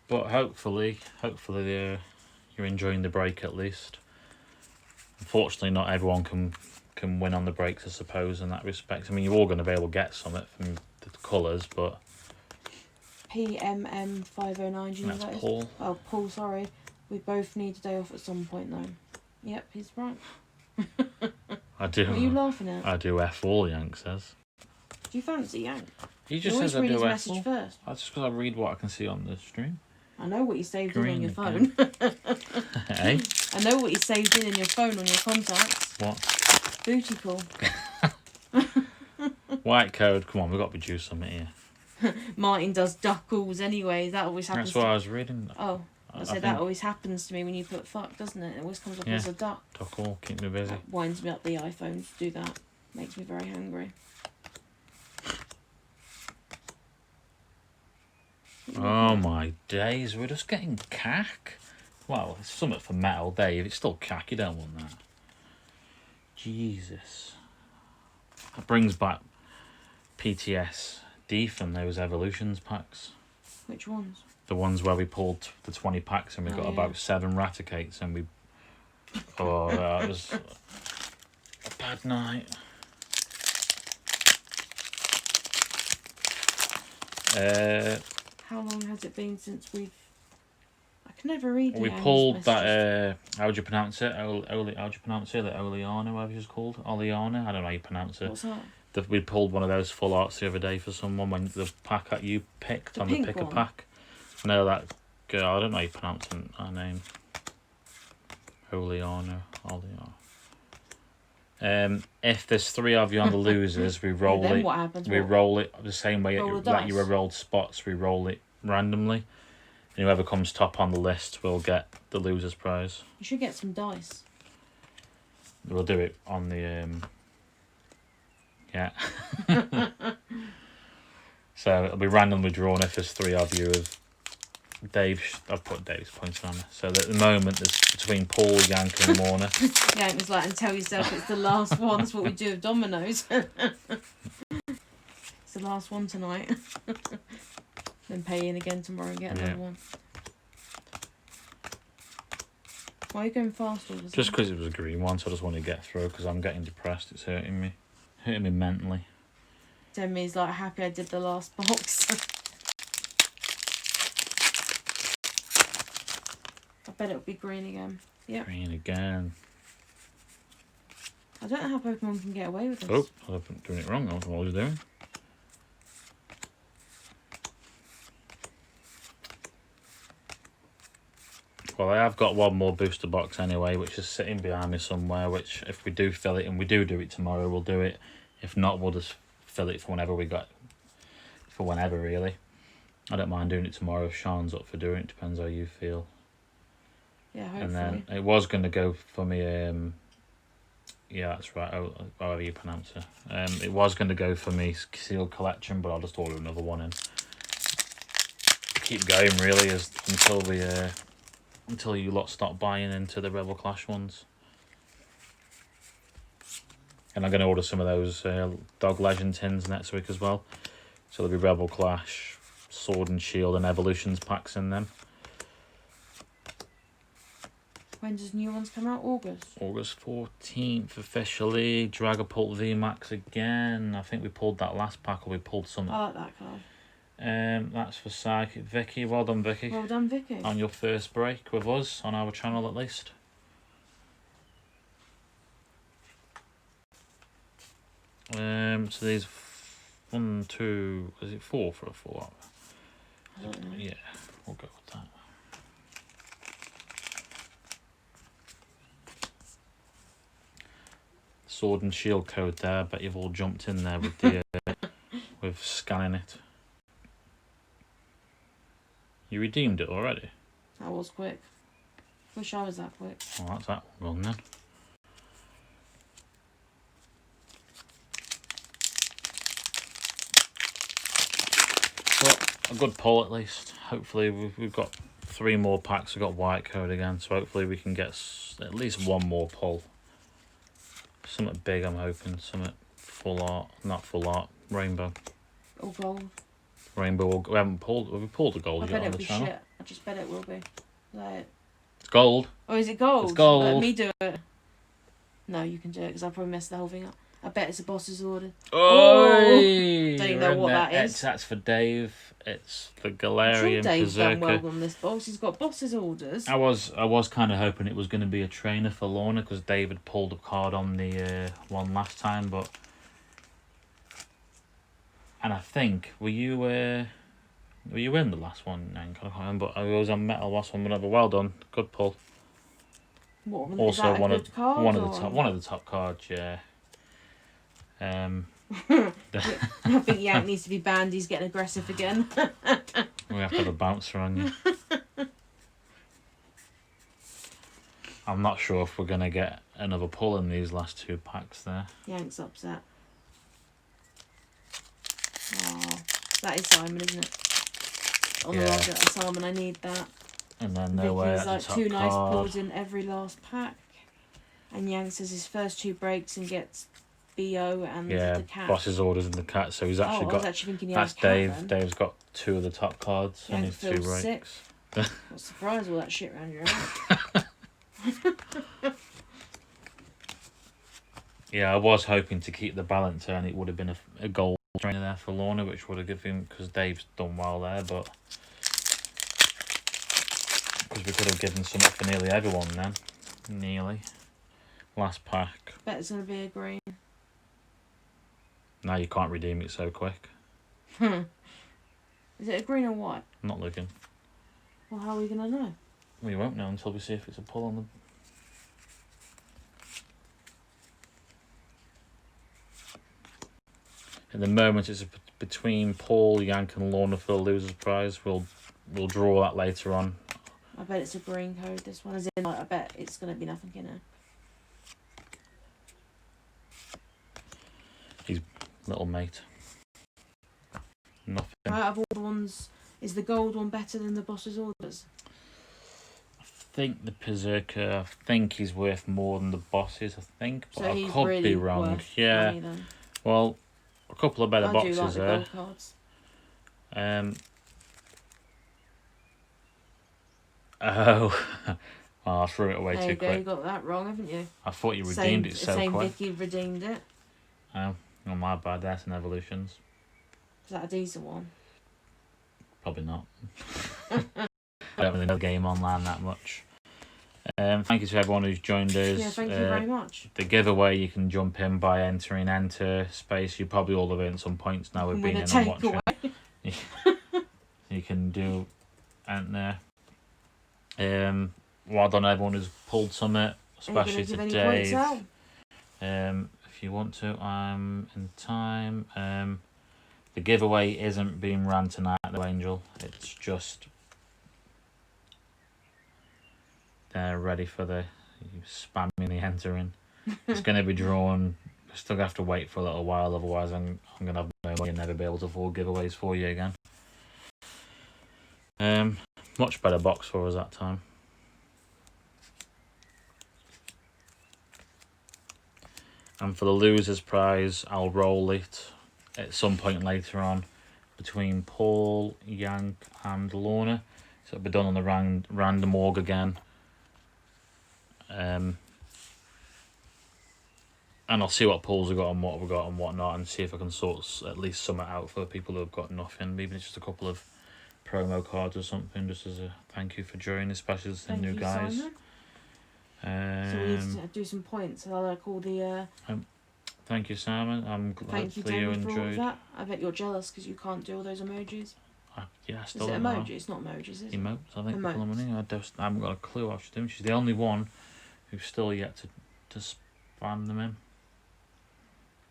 But hopefully you're enjoying the break at least. Unfortunately, not everyone can win on the breaks, I suppose, in that respect. I mean, you're all going to be able to get something from the colours, but
PMM509. Do you know
That's
that is?
Paul.
Oh, Paul, sorry. We both need a day off at some point, though. Yep, he's right.
I do.
What are you laughing at?
I do F all, Yank says.
Do you fancy Yank?
He just
always
says I
read his
do F
message
all.
first.
That's just because I read what I can see on the stream.
I know what you saved in on your
Green
phone.
Hey?
I know what you saved in your phone on your contacts.
What?
Booty call.
White code. Come on, we've got to produce something here.
Martin does duck calls anyway. That always happens.
That's what I was reading.
Oh, I said that always happens to me when you put fuck, doesn't it? It always comes up as a duck.
Duck all, keep me busy.
That winds me up the iPhone to do that. Makes me very hungry.
Oh my days, we're just getting cack. Well, it's something for metal, Dave. It's still cack, you don't want that. Jesus. That brings back PTSD from those Evolutions packs.
Which ones?
The ones where we pulled the 20 packs and we got about 7 Raticates and we... Oh, that was a bad night.
How long has it been since we've... I can never read it.
We pulled that, how do you pronounce it? How do you pronounce it? Like Oleana, whatever it's called. Oleana? I don't know how you pronounce it.
What's that?
We pulled one of those full arts the other day for someone when the pack that you picked
The
on the
pink
pick a
one?
pack. No, that girl, I don't know how you pronounce her name. Oleana. If there's 3 of you on the losers, we roll
then
it.
what happens?
We roll it the same way
Roll the
that you
dice?
were rolled spots. We roll it randomly, and whoever comes top on the list will get the loser's prize.
You should get some dice.
We'll do it on the yeah. So it'll be randomly drawn if there's 3 of you. Of Dave, I've put Dave's points on it. So that at the moment there's between Paul, Yank, and Warner.
Yeah, it was like, and tell yourself it's the last one. That's what we do with dominoes. It's the last one tonight. Then pay in again tomorrow and get another one. Why are you going fast all the time?
Just because it was a green one, so I just want to get through because I'm getting depressed. It's hurting me mentally.
Demi's like happy I did the last box. I bet it'll be green again. Yep.
Green again.
I don't know how Pokemon can get away with this.
Oh, I'm doing it wrong. I don't know what I was doing. Well, I have got one more booster box anyway, which is sitting behind me somewhere, which if we do fill it, and we do it tomorrow, we'll do it. If not, we'll just fill it for whenever we got, for whenever really. I don't mind doing it tomorrow if Sean's up for doing it, depends how you feel.
Yeah, hopefully.
And then it was going to go for me, yeah, that's right, however you pronounce it. It was going to go for me sealed collection, but I'll just order another one in. Keep going really until you lot stop buying into the Rebel Clash ones. And I'm going to order some of those Dog Legend tins next week as well. So there'll be Rebel Clash, Sword and Shield and Evolutions packs in them.
When does new ones come out? August?
August 14th officially. Dragapult VMAX again. I think we pulled that last pack, or we pulled some.
I like that card.
That's for Psychic Vicky. Well done, Vicky.
Well done, Vicky.
On your first break with us, on our channel at least. So these 1, 2, is it 4 for a full out?
I don't know.
Yeah, we'll go with that. Sword and Shield code there, but you've all jumped in there with the with scanning it. You redeemed it already?
That was quick. Wish I was that quick.
Well, that's that one then. Well, a good pull at least. Hopefully we've got 3 more packs. We've got white code again, so hopefully we can get at least 1 more pull. Something big, I'm hoping. Something full art, not full art, rainbow.
Or gold.
Rainbow. We haven't pulled. Have we pulled a gold
I
yet
bet
on
it'll
the
be
channel?
shit. I just bet it will be. Is that it?
It's gold.
Oh, is it gold?
It's gold.
Let me do it. No, you can do it because I'll probably mess the whole thing up. I bet it's a boss's order.
Oh,
Don't even know what that is.
That's for Dave. It's the
I'm sure
Galarian
Dave's done
Berserker.
well on this box. He's got boss's orders.
I was kind of hoping it was going to be a trainer for Lorna because David pulled a card on the one last time, but and I think were you in the last one? I can't remember. I was on metal last one, whatever. Well done, good pull.
What, is
Also
that a
one
good
of
card,
one of
or?
the top cards, yeah.
I think Yank needs to be banned. He's getting aggressive again.
We have to have a bouncer on you. I'm not sure if we're going to get another pull in these last two packs there.
Yank's upset. Oh, that is Simon, isn't it? On the rocket, Simon, I need that.
And then no way
Vicky's
that's
like
a top
two nice
card.
pulls in every last pack. And Yank says his first two breaks and gets BO and the cat.
Boss's orders and the cat. So he's actually
I
got.
was actually thinking he
That's
had a cat
Dave.
then.
Dave's got two of the top cards and
Yank
his two
feels sick.
breaks.
Not surprised all that shit around your house.
Yeah, I was hoping to keep the balancer and it would have been a gold trainer there for Lorna, which would have given him, because Dave's done well there, but because we could have given something for nearly everyone then. Nearly. Last pack.
Bet it's going to be a green.
Now you can't redeem it so quick.
Is it a green or white?
I'm not looking.
Well, how are we going to know?
We won't know until we see if it's a pull on the... At the moment, it's between Paul, Yank, and Lorna for the loser's prize. We'll draw that later on.
I bet it's a green code. This one is in. Like, I bet it's going to be nothing in it.
His little mate. Nothing.
Out of all the ones, is the gold one better than the boss's orders?
I think the Berserker. I think he's worth more than the bosses. I think, but
So
I
he's
could
really
be wrong.
worth
Yeah.
money then.
Well, a couple of better
I
boxes
do like the
there.
gold cards.
Oh, well, I threw it away
There
too
you go.
quick.
You got that wrong, haven't you?
I thought you redeemed it so
same
quick.
Vicky redeemed it.
Oh, not my bad. That's an Evolutions.
Is that a decent one?
Probably not. I don't really know the game online that much. Thank you to everyone who's joined us.
Yeah, thank you very much.
The giveaway, you can jump in by entering enter space. You probably all have earned some points now we've been in and watching. You can do enter. Well done everyone who's pulled something, especially to Dave. If you want to, I'm in time. The giveaway isn't being ran tonight, though, Angel. It's just they're ready for the spamming the entering. It's going to be drawn. Still have to wait for a little while, otherwise I'm going to have no money and never be able to afford giveaways for you again. Much better box for us that time. And for the loser's prize, I'll roll it at some point later on between Paul, Yank, and Lorna. So it'll be done on the random org again. And I'll see what pulls we've got and what we've got and what not, and see if I can sort at least some it out for people who have got nothing. Maybe it's just a couple of promo cards or something, just as a thank you for joining, especially as the new guys.
Simon. So we need to do some points. I like all the.
Thank you, Simon. I'm glad
Thank you,
you
Tammy, for all of
enjoyed.
that. I bet you're jealous because you can't do all those emojis.
Yeah, I
Is
still
it
don't know.
emoji? It's not emojis, is it?
Emotes, I think.
Emotes.
I haven't got a clue how she's doing. She's the only one who's still yet to spam them in.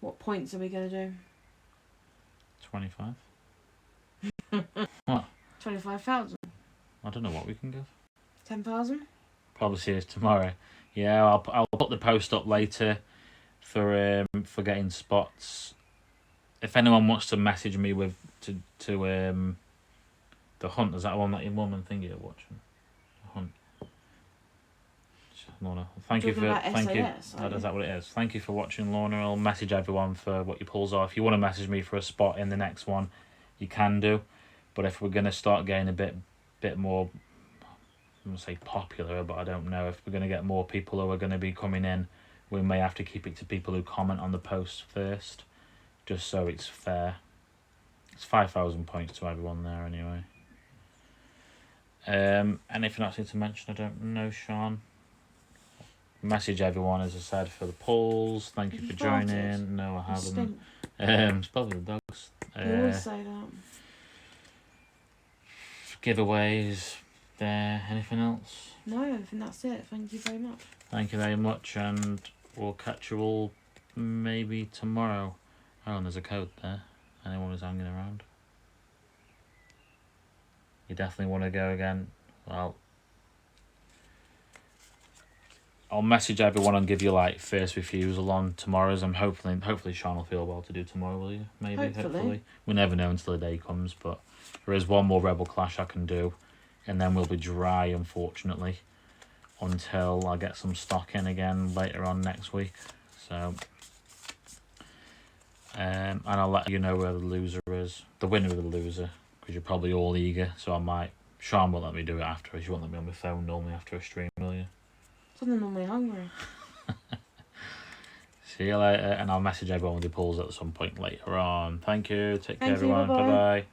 What points are we going to do?
25. What?
25,000?
I don't know what we can give.
10,000?
Probably see us tomorrow. Yeah, I'll put the post up later for getting spots. If anyone wants to message me with to the hunt, is that one that your mum and thingy are watching? The hunt. Lorna, thank you for
SAS,
is that what it is? Thank you for watching, Lorna. I'll message everyone for what your pulls are. If you want to message me for a spot in the next one, you can do. But if we're gonna start getting a bit more, I'm gonna say popular, but I don't know if we're gonna get more people who are gonna be coming in we may have to keep it to people who comment on the post first, just so it's fair. It's 5,000 points to everyone there anyway. Anything else I need to mention? I don't know, Sean. Message everyone, as I said, for the polls. Thank you
Have
for
you farted?
joining. No, I
You
haven't.
stink.
It's probably the dogs.
You always say that.
Giveaways. There. Anything else?
No, I think that's it. Thank you very much.
Thank you very much, and we'll catch you all maybe tomorrow. Oh, and there's a code there. Anyone who's hanging around. You definitely want to go again. Well, I'll message everyone and give you like first refusal on tomorrow's. I'm hopefully Sean will feel well to do tomorrow, will you? Maybe, hopefully. We never know until the day comes, but there is one more Rebel Clash I can do, and then we'll be dry, unfortunately, until I get some stock in again later on next week. So, and I'll let you know where the loser is, the winner of the loser, because you're probably all eager. So I might. Sean won't let me do it after. She won't let me on my phone normally after a stream, will you?
I'm normally hungry.
See you later, and I'll message everyone with the polls at some point later on. Thank you. Take care,
Thank you,
everyone.
bye-bye.
Bye bye.